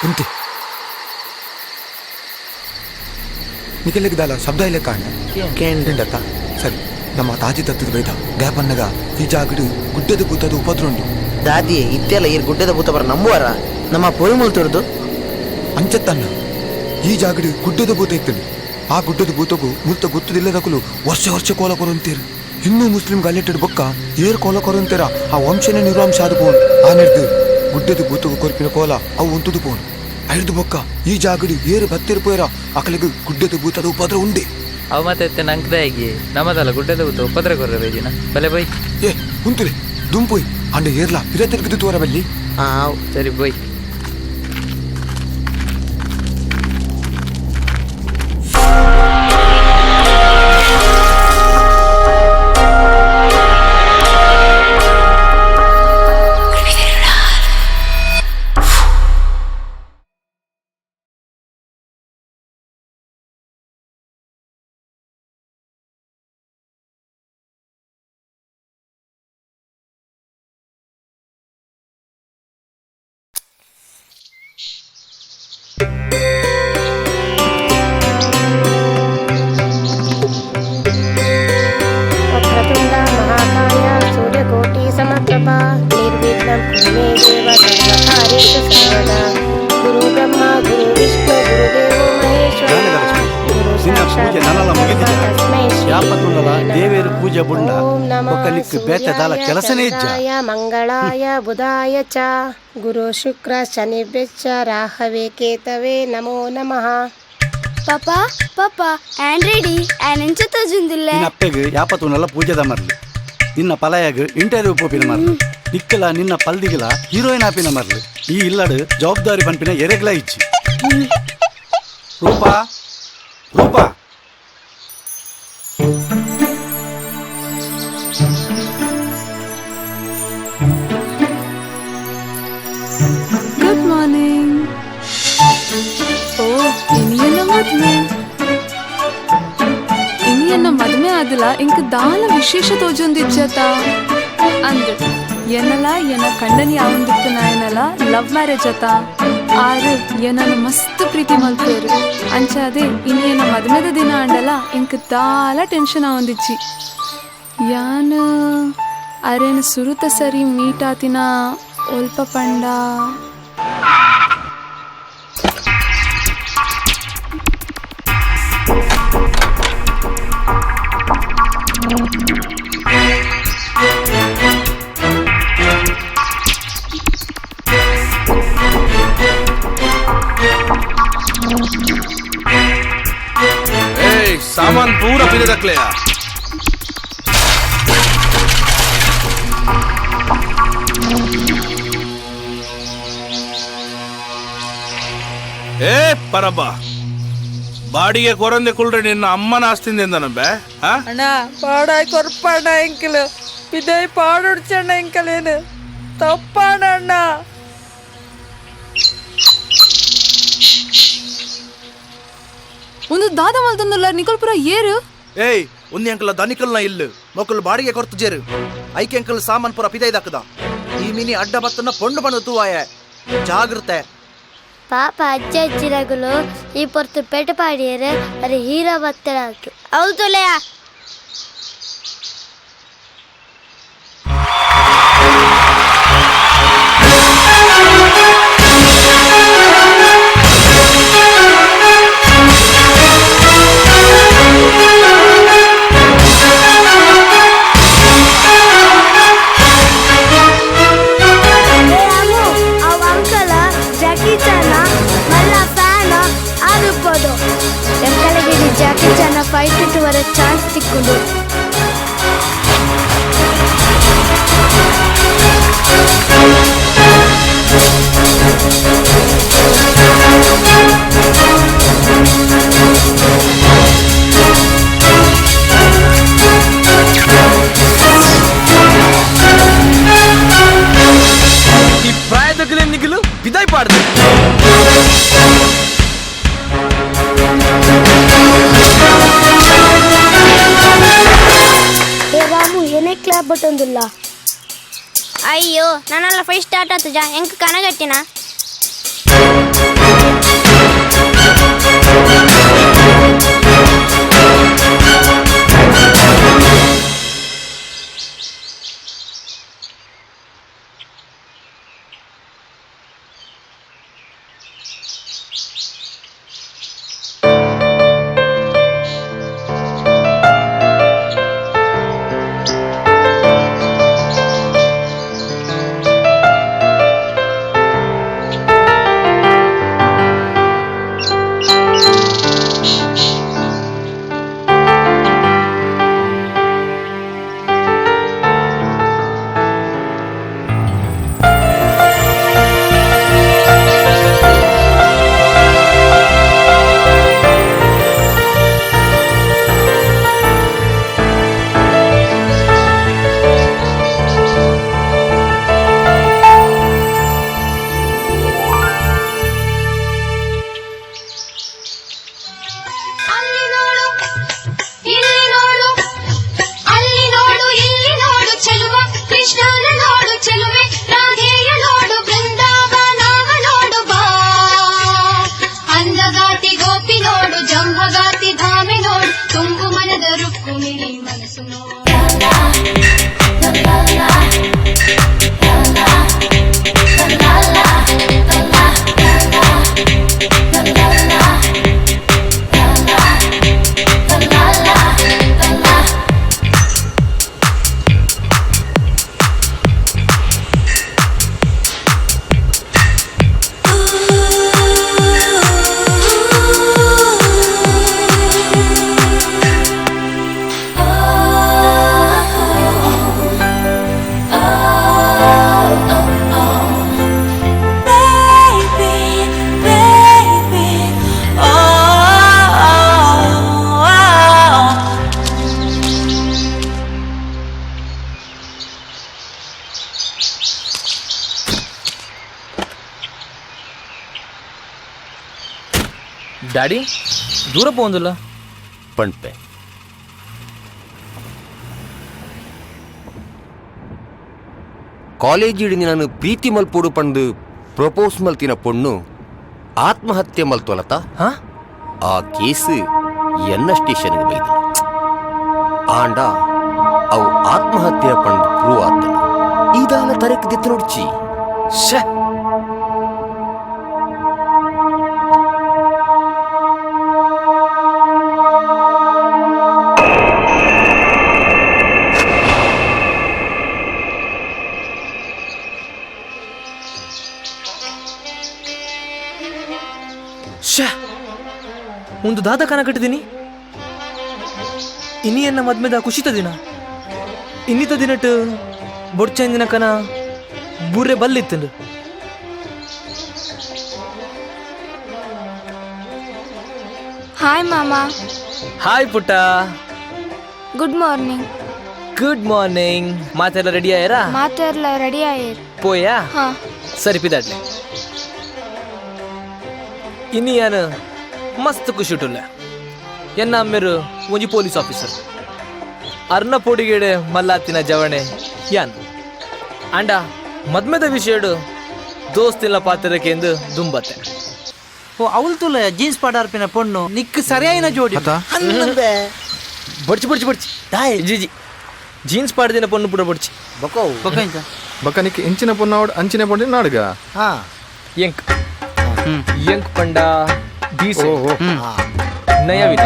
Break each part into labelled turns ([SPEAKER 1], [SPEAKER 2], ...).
[SPEAKER 1] ಉಂತಿ ನಿಖಿಲಿಗ್ದಲ್ಲ ಶಬ್ದ ಇಲ್ಲ ಕಾಣ ಕೇಂದ್ರಕ್ಕ ಸರಿ ನಮ್ಮ ತಾಜಿ ತತ್ತದ ಬೈದ ಗ್ಯಾಪನ್ನಗ ಈ ಜಾಗಡು ಗುಡ್ಡದ ಭೂತದ ಉಪದ್ರ ಉಂಟು
[SPEAKER 2] ದಾದಿ ಇತ್ತೆಲ್ಲ ಈ ಗುಡ್ಡದ ಭೂತ ಬರ ನಂಬುವಾರ ನಮ್ಮ ಪೊರಿ ಮುಲ್ತುರ್ದು
[SPEAKER 1] ಅಂಚತ್ತನ್ನ ಈ ಜಾಗಡು ಗುಡ್ಡದ ಭೂತ ಇತ್ತನು ಆ ಗುಡ್ಡದ ಭೂತಗೂ ಮುಲ್ತ ಗೊತ್ತದಿಲ್ಲದಕ್ಕೂ ವರ್ಷ ಕೋಲ ಕೊರಂತೀರು ಇನ್ನೂ ಮುಸ್ಲಿಂ ಗಲೆಟೆಡ್ ಬೊಕ್ಕ ಏರ್ ಕೋಲ ಕೊರಂತೀರ ಆ ವಂಶನೇ ನಿರ್ವಾಂಶ ಆದ ಪೋನು ಆ ನೆಡ್ದು ಗುಡ್ಡದ ಭೂತಗೂ ಕೊರ್ಪಿನ ಕೋಲ ಅವು ಉಂಟುದು ಪೋನು ಐದು ಬೊಕ್ಕ ಈ ಜಾಗಡು ಏರು ಬತ್ತಿರ ಪೋಯರ ಅಕಲಿಗೆ ಗುಡ್ಡದ ಭೂತದ ಉಪದ್ರ ಉಂಡೆ
[SPEAKER 3] ಅವ ಮತ್ತೆ ನಂಗ್ದಾಗಿ ನಮ್ಮದಲ್ಲ ಗುಡ್ಡದ ಭೂತ ಉಪದ್ರ ಕೊರ್ರೆ ದಿನ ಬಲೆ ಬೈ
[SPEAKER 1] ಏ ಉಂತುಲೆ ದುಂಪುಯ್ ಅಂಡ ಏರ್ಲಾ ಪಿರತಿರ್ಗಿದ್ದು ತೋರ ಬಲ್ಲಿ
[SPEAKER 3] ಸರಿ ಬೈ
[SPEAKER 4] ದೇವೇರು ಪೂಜೆ ಬುಂಡ ಒಕ್ಕಲಿಕ್ಕೆ ಬೇತದಾಲ ಕೆಲಸನೇ ಇಜ್ಜ
[SPEAKER 5] ಮಂಗಳಾಯ ಬುಧಾಯ ಚ ಗುರು ಶುಕ್ರ ಶನಿಭ್ಯಶ್ಚ ರಾಹವೇ ಕೇತವೇ ನಮೋ ನಮಃ.
[SPEAKER 6] ಪಾಪಾ ಪಾಪಾ ಆ್ಯಂಡ್ ರೆಡಿ ಆ್ಯಂಡ್ ತಜುಂದಿಲ್ಲ
[SPEAKER 4] ನಿನ್ನ ಅಪ್ಪೆಗೆ ಯಾಪತ್ತುನಲ್ಲ ಪೂಜೆದ ಮರ್ಲಿ ನಿನ್ನ ಪಲಾಯಾಗ ಇಂಟರ್ವ್ಯೂ ಪೋಪಿನ ಮರ್ಲಿ ನಿಕ್ಕಲ ನಿನ್ನ ಪಲ್ದಿಗಲ ಹೀರೋಯಿನ್ ಆಪಿನ ಮರ್ಲಿ ಈ ಇಲ್ಲಡು ಜವಾಬ್ದಾರಿ ಪಂಪಿನ ಎರೆಗ್ಲ ಇಚ್ಚಿ ರೂಪಾ ರೂಪಾ
[SPEAKER 7] ಗುಡ್ ಮಾರ್ನಿಂಗ್. ಓ ಇನಿಯನ್ನ ಮದ್ಮೆ ಆದಿಲ್ಲ ಇಂಕ ದಾಲ ವಿಶೇಷ ತೋಜೊಂದಿಜ್ಜತ ಅಂದ್ ಏನಲ್ಲ ಏನ ಕಂಡನಿ ಅವಂದಿತ್ತು ನಾಯನಲ್ಲ ಲವ್ ಮ್ಯಾರೇಜ್ ಅತ ಆರು ಏನನ್ನು ಮಸ್ತ್ ಪ್ರೀತಿ ಮಲ್ತೇರು ಅಂಚಾದೆ ಇನಿಯನ್ನ ಮದ್ಮೆದ ದಿನ ಅಂಡಲ್ಲ ಇಂಕ ದಾಲ ಟೆನ್ಷನ್ ಅವಂದಿಚ್ಚಿ ಯಾನ್ ಅರೇನ ಸುರುತ ಸರಿ ಮೀಟ್ ಆತಿನ ಒಲ್ಪ ಪಂಡ
[SPEAKER 8] सामान पूरा पीले रख ले यार। ಏ ಪರಬ್ಬ ಬಾಡಿಗೆ ಕೊರಂದೆ ಕುಳ್ರೆ ನಿನ್ನ ಅಮ್ಮನ ಆಸ್ತಿಂದ ನಂಬೆ
[SPEAKER 9] ಅಣ್ಣ ಪಾಡಾಯ್ ಕೊರ್ಪಣ್ಣ ಎಂಕಲು ಪಿದೈ ಪಾಡೊಡ್ಚಣ್ಣ ಎಂಕಲೇನು ತಪ್ಪಣ್ಣ ಅಣ್ಣ
[SPEAKER 7] ಒಂದು ದಾದ ಮಲ್ತಂದಲ್ಲ ನಿಕಲ್ಪುರ ಏರು
[SPEAKER 2] ಏಯ್ ಉನ್ನಿ ಅಂಕಲ ದನಿಕಲ್ನ ಇಲ್ಲು ಮೊಕ್ಕಲು ಬಾಡಿಗೆ ಕೊರ್ತು ಜೇರು ಐಕೆ ಅಂಕಲ್ ಸಾಮಾನ್ ಪುರ ಪಿದೈದಾಕದ ಈ ಮಿನಿ ಅಡ್ಡ ಬತ್ತನ್ನ ಪೊಂಡು ಬಂದು ತೂವಾಯ ಜಾಗ್ರತೆ
[SPEAKER 6] ಪಾಪ ಅಜ್ಜ ಅಜ್ಜಿರಗುಲು ಈ ಪೊರ್ತು ಪೆಟ್ಟು ಪಾಡಿಯರು ಅದು ಹೀರೋ ಬತ್ತಳ ಹೌದು ಲೆಯ ಜಾಕಿ ಜನ ಫೈಟ್ ಇಟ್ಟು ವರ ಚಾನ್ಸ್ ತಿಕ್ಕೊಂಡು
[SPEAKER 2] ಈ ಪ್ರಾಯದಗಲೇ ನಿಗಲು ಬಿದಾಯ್ ಪಾಡ್ದೆ
[SPEAKER 6] ಕ್ಲಾಪ್ ಬಟ್ಟೊಂದಿಲ್ಲ ಅಯ್ಯೋ ನಾನೆಲ್ಲ ಫೈಟ್ ಸ್ಟಾರ್ಟ್ ಆತಜ ಹೆಂಗ್ ಕನಗಟ್ಟಿನ
[SPEAKER 3] ಡ್ಯಾಡಿ ದೂರ ಪೋಂದಿಲ್ಲ
[SPEAKER 10] ಪಂಪೆ ಕಾಲೇಜಿಡಿನಿ ನಾನು ಪ್ರೀತಿ ಮಲ್ಪೋಡು ಪಂದು ಪ್ರಪೋಸ್ ಮಲ್ತಿನ ಪೊಣ್ಣು ಆತ್ಮಹತ್ಯೆ ಮಲ್ತೊಲತ ಆ ಕೇಸು ಎನ್ನ ಸ್ಟೇಷನ್ಗೆ ಬೈದ ಆಂಡ ಅವು ಆತ್ಮಹತ್ಯೆ ಪಂದು ಪ್ರೂವ್ ಆತ ಇದಾಲ ತರಕ್ ದಿತ್ತು ನೋಡ್ಚಿ ಶೇ
[SPEAKER 3] ಒಂದು ದಾದ ಕನ ಕಟ್ಟಿದೀನಿ ಇನ್ನಿಯನ್ನ ಮದ್ಮೆದ ಖುಷಿತ ದಿನ ಇನ್ನಿತ ದಿನಟ್ಟು ಬೊಡ್ಚಂದಿನ ಕನ ಬುರ್ರೆ ಬಲ್ಲಿತ್ತು
[SPEAKER 6] ಹಾಯ್ ಮಾಮಾ.
[SPEAKER 3] ಹಾಯ್ ಪುಟ್ಟ.
[SPEAKER 6] Good morning.
[SPEAKER 3] Good morning. ಮಾತೆಲ್ಲ ರೆಡಿ ಆಯರಾ?
[SPEAKER 6] ಮಾತೆಲ್ಲ ರೆಡಿ ಆಯರ್.
[SPEAKER 3] ಪೋಯಾ?
[SPEAKER 6] ಹಾ
[SPEAKER 3] ಸರಿ ಪಿದಾಡ್ಲೆ ಇನ್ನಿಯಾನ ಮಸ್ತ್ ಖುಷಿ ಉಟ್ಟುಲ್ಲ ಎನ್ನ ಅಮ್ಮೆರು ಒಂಜಿ ಪೊಲೀಸ್ ಆಫೀಸರ್ ಅರ್ನ ಪೋಡಿಗೇಡೆ ಮಲ್ಲಾತಿನ ಜವಣೆ ಯಾನ್ ಅಂಡ ಮದ್ಮೆದ ವಿಷಯಡು ದೋಸ್ತಿಲ್ಲ ಪಾತ್ರಕ್ಕೆ ಎಂದು ದುಂಬತ್ತೆ
[SPEAKER 4] ಓ ಅವಳು ತುಲ ಜೀನ್ಸ್ ಪಾಡಾರ್ಪಿನ ಪೊಣ್ಣು ನಿಕ್ ಸರಿಯಾಯಿನ ಜೋಡಿ
[SPEAKER 3] ಬಡ್ಚಿ ಬಡ್ಚಿ ಬಡ್ಚಿ ಜಿಜಿ ಜೀನ್ಸ್ ಪಾಡ್ದಿನ ಪೊಣ್ಣು ಪುಡ ಬಡ್ಚಿ
[SPEAKER 11] ಬಕ್ಕ ನಿಕ್ ಇಂಚಿನ ಪೊಣ್ಣ ಅಂಚಿನ ಪೊಣ್ಣ ನಾಡ್ಗ
[SPEAKER 3] ಎಂಕ್ ಎಂಕ್ ಪಂಡ ಡೀಸೆ ನಯವಿನ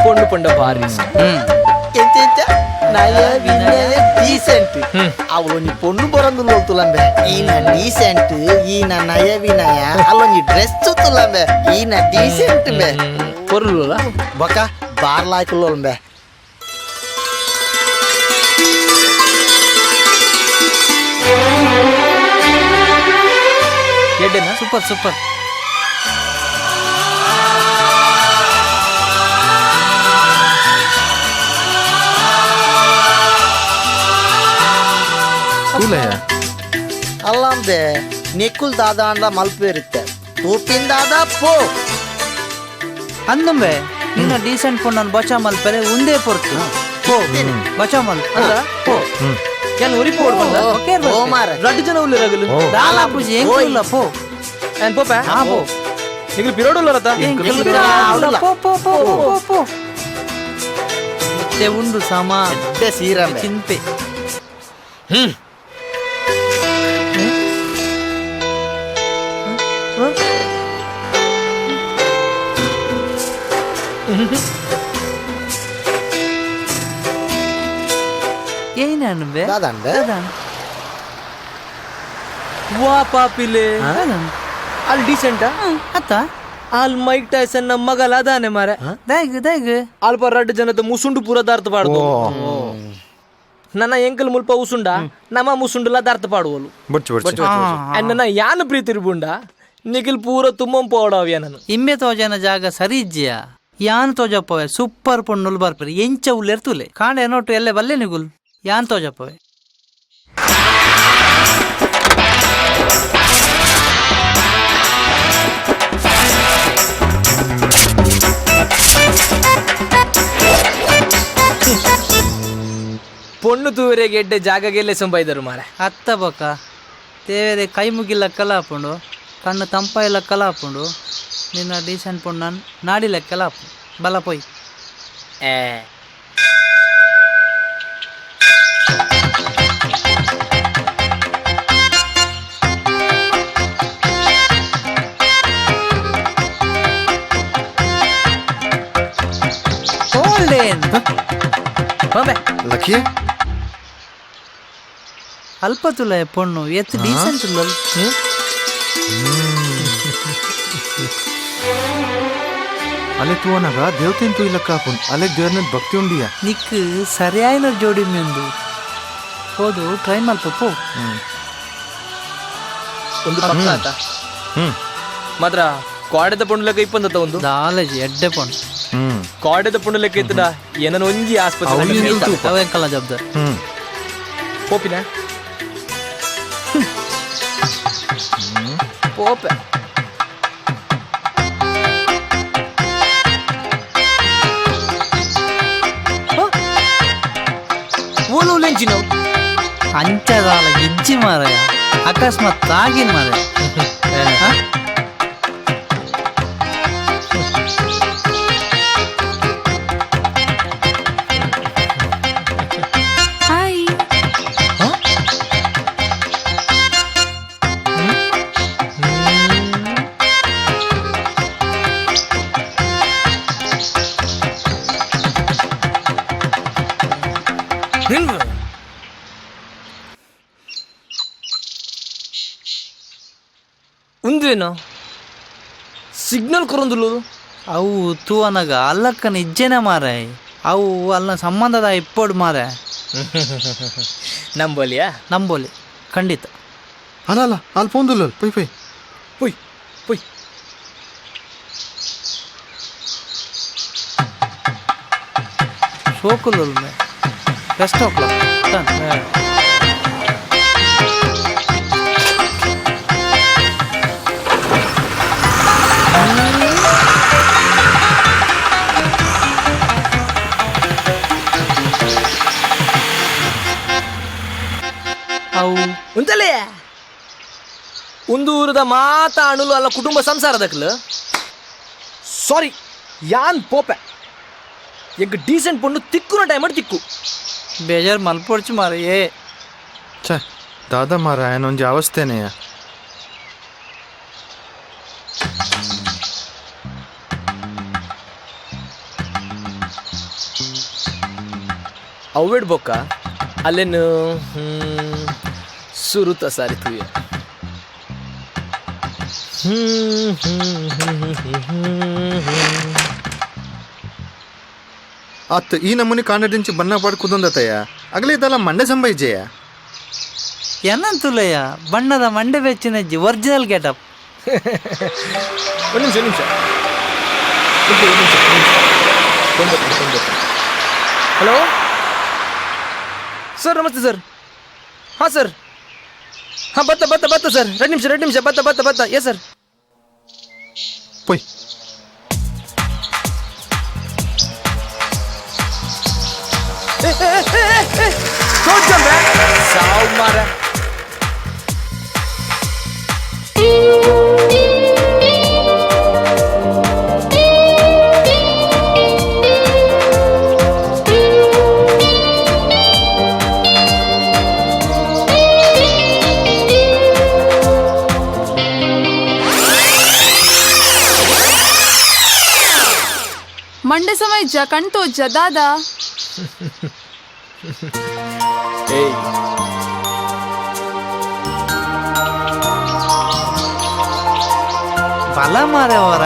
[SPEAKER 3] ಪೊಣ್ಣು ಪಂಡ ಭಾರಿ
[SPEAKER 2] ಅವಳೊಂದು ಪೊಣ್ಣು ಬರಂದು ನೋಡ್ತುಲಂಬೆ ಈನ ಡೀಸೆಂಟ್ ಈನ ನಯ ವಿನಯ ಅಲ್ಲೊಂದು ಡ್ರೆಸ್ ತುಲಂಬೆ ಈನ ಡೀಸೆಂಟ್ ಬೆ
[SPEAKER 3] ಪೊರ್ಲುಲ
[SPEAKER 2] ಬಕ ಬಾರ್ಲಾಯ್ಕುಲಂಬೆ
[SPEAKER 3] ಎಡ್ಡೆನಾ ಸೂಪರ್ ಸೂಪರ್
[SPEAKER 2] ಅಲ್ಲಂಬೆ ನಿಕ್ಕುಲ್ ದಾದ ಅಂಡ ಮಲ್ಪು ಇರುತ್ತೆ ತೂಪಿನ ದಾದ ಪೋ
[SPEAKER 4] ಅಂದಂಬೆ ನಿನ್ನ ಡೀಸೆಂಟ್ ಪೊಣ್ಣನ್ನು ಬಚಾ ಮಲ್ಪರೆ ಒಂದೇ ಪೊರ್ತು ಪೋ ಬಚಾ ಮಲ್ ಪೋ
[SPEAKER 3] ಏನು ಉರಿ ಪೋಡ್ ಬಂದ
[SPEAKER 2] ಓ ಮಾರೆ
[SPEAKER 3] ರಡ್ಡು ಜನ ಉಳ್ಳಿ ರಗಲು
[SPEAKER 4] ದಾಲಾ ಪೂಜೆ ಇಲ್ಲ ಪೋ
[SPEAKER 3] ಏನ್ ಪೋಪ ಹಾ ಪೋ ನಿಗಲು ಪಿರೋಡ್ ಉಳ್ಳರತ
[SPEAKER 4] ಪೋ ಪೋ ಪೋ ಪೋ ಪೋ ಮತ್ತೆ ಉಂಡು ಸಾಮಾ
[SPEAKER 2] ಸೀರಂಬೆ
[SPEAKER 4] ಚಿಂತೆ ಏನಾನುಬೆ
[SPEAKER 2] ದಾದಂಬೆ
[SPEAKER 3] ವಾ ಪಾಪಿಲೆ ಅಲ್ಲಿ ಡೀಸೆಂಟಾ
[SPEAKER 4] ಅತ್ತ
[SPEAKER 3] ಅಲ್ಲಿ ಮೈಕ್ ಟೈಸನ್ ನಮ್ಮ ಮಗಲ ಅದಾನೆ ಮಾರೆ
[SPEAKER 4] ದೈಗ್ ದೈಗ್
[SPEAKER 3] ಅಲ್ಪ ರಡ್ಡು ಜನದ ಮುಸುಂಡು ಪೂರ ದಾರ್ಥ ಪಾಡ್ದು ನನ್ನ ಎಂಕಲ್ ಮುಲ್ಪ ಉಸುಂಡ ನಮ್ಮ ಮುಸುಂಡುಲ ದಾರ್ಥ ಪಾಡುವಲು ನನ್ನ ಯಾನು ಪ್ರೀತಿ ಇರ್ಬುಂಡ ನಿಖಿಲ್ ಪೂರ ತುಂಬಂ ಪೋಡವ್ಯ ನಾನು
[SPEAKER 4] ಇಮ್ಮೆ ತೋಜನ ಜಾಗ ಸರಿ ಇಜ್ಜಿಯ ಯಾನ್ ತೋಜಪ್ಪವೆ ಸೂಪರ್ ಪೊಣ್ಣುಲ್ ಬರ್ಪರಿ ಎಂಚ ಉಲ್ಲೆರ್ತುಲೆ ಕಾಂಡೆ ನೋಟು ಎಲ್ಲೆ ಬಲ್ಲೆ ನಿಗುಲ್ ಯಾನ್ ತೋಜಪ್ಪವೆ
[SPEAKER 3] ಪೊಣ್ಣು ತೂವರೆ ಗೆಡ್ಡೆ ಜಾಗಗೆಲ್ಲೆ ಸಂಬೈದರು ಮಾರೆ
[SPEAKER 4] ಅತ್ತ ಬೊಕ್ಕ ತೇವೆರೆ ಕೈ ಮುಗಿಲ್ಲ ಕಲಾಪುಂಡು ಕಣ್ಣು ತಂಪಾಯಿಲ್ಲ ಕಲಾಪುಂಡು ನಿನ್ನ ಡೀಸೆಂಟ್ ಪೊಣ್ಣನ್ ನಾಡಿಲ್ಲ ಕಲಾಪು ಬಲ ಪೊಯ್
[SPEAKER 11] ಲಕ್ಕಿ
[SPEAKER 9] ಅಲ್ಪ ತುಲ ಪೊಣ್ಣು ಎತ್ತು ಡೀಸೆಂಟ್
[SPEAKER 11] ಅಲೆ ತೂವನಾಗ ದೇವತೆಂತೂ ಇಲ್ಲಕ್ಕ ಹಾಕೊಂಡು ಅಲೆ ದೇವ್ರ ಮೇಲೆ ಭಕ್ತಿ ಉಂಡಿಯಾ
[SPEAKER 9] ನಿಕ್ ಸರಿಯಾಯಿನ ಜೋಡಿ ಮೆಂದು ಹೋದು ಟ್ರೈ ಮಲ್ಪಪ್ಪು
[SPEAKER 3] ಒಂದು ಪಕ್ಕ ಆತ ಮಾತ್ರ ಕಾಡೆದ ಪೊಂಡು ಲೆಕ್ಕ ಇಪ್ಪಂದತ್ತ ಒಂದು
[SPEAKER 9] ದಾಲಜಿ ಎಡ್ಡೆ ಪೊಣ್ಣು
[SPEAKER 3] ಕಾಡೆದ ಪೊಂಡು ಲೆಕ್ಕ ಇತ್ತದ ಏನೋ ಒಂಜಿ ಆಸ್ಪತ್ರೆ
[SPEAKER 9] ಅವೆಂಕಲ್ಲ ಜವಾಬ್ದಾರಿ
[SPEAKER 3] ಪೋಪಿನ ಪೋಪೆ ಓಲೋಲೆಂಚಿ ನಾವು
[SPEAKER 9] ಅಂಚದಾಲ ಗಿಜ್ಜಿ ಮಾರಾಯ ಅಕಸ್ಮಾತ್ ತಾಗಿನ ಮಾರಾಯ
[SPEAKER 7] ಹಾಯ್
[SPEAKER 3] ఉందేనా ಸಿಗ್ನಲ್ ಕೊರೊಂದುಲ್ಲು
[SPEAKER 9] ಅವು ತೂವನಗ ಅಲ್ಲಕ್ಕನ ಇಜ್ಜೆನೆ ಮಾರಾಯ್ ಅವು ಅಲ್ಲ ಸಂಬಂಧದ ಇಪ್ಪಡು ಮಾರಾಯ
[SPEAKER 3] ನಂಬೋಲಿಯಾ
[SPEAKER 9] ನಂಬೋಲಿ ಖಂಡಿತ
[SPEAKER 11] ಅಲ್ಲ ಅಲ್ಲ ಅಲ್ಲಿ ಪೋಂದುಲ್ಲ ಪೊಯ್ ಪೊಯ್
[SPEAKER 3] ಪುಯ್ ಪುಯ್
[SPEAKER 9] ಸೋಕುಲ್ಲ ಬೆಸ್ಟ್ ಆಫ್ ಲಕ್ ಅವು
[SPEAKER 3] ಉಂತಲೇ ಒಂದು ಊರದ ಮಾತಾಣಲು ಅಲ್ಲ ಕುಟುಂಬ ಸಂಸಾರದಕ್ಲು ಸಾರಿ ಯಾನ್ ಪೋಪೆ ಎಗ್ ಡೀಸೆಂಟ್ ಪೊಂಡು ತಿಕ್ಕುನ ಟೈಮ್ ತಿಕ್ಕು
[SPEAKER 9] ಬೇಜಾರು ಮಲ್ಪೊಡ್ಚು ಮಾರಯ್ಯೇ
[SPEAKER 11] ಛೇ ದಾದ ಮಾರ ಏನೊಂಜಿ ಅವಸ್ಥೆನೆಯ
[SPEAKER 3] ಅವೇಡ್ ಬೊಕ್ಕ ಅಲ್ಲೇನು ಸುರುತ ಸಾರಿ ತುಯ
[SPEAKER 11] ಅತ್ ಈ ನಮೂನಿ ಕಾಂಡದಿಂಚಿ ಬಣ್ಣ ಪಡ್ಕುದೊಂದತಯ್ಯ ಅಗಲೇ ಇದಲ್ಲ ಮಂಡೆ ಸಂಬೈಜೆಯ
[SPEAKER 9] ಏನಂತುಲಯ್ಯ ಬಣ್ಣದ ಮಂಡೆ ಬೆಚ್ಚಿನಜ್ಜಿ ಒರಿಜಿನಲ್ ಗೆಟಪ್
[SPEAKER 3] ಒಂದು ನಿಮಿಷ ಹಲೋ ಸರ್ ನಮಸ್ತೆ ಸರ್ ಹಾಂ ಸರ್ ಹಾಂ ಬತ್ತ ಸರ್ 2 ನಿಮಿಷ ಬತ್ತ ಎಸ್ ಸರ್
[SPEAKER 11] ಪೊಯ್
[SPEAKER 3] ಸಾವು ಮಾರ
[SPEAKER 7] ಮಂಡೆ ಸಮಯ ಜ ಕಣ್ತೋಜ್ಜ ದಾದಾ
[SPEAKER 3] ಏಯ್
[SPEAKER 9] ಬಲ ಮಾರವರ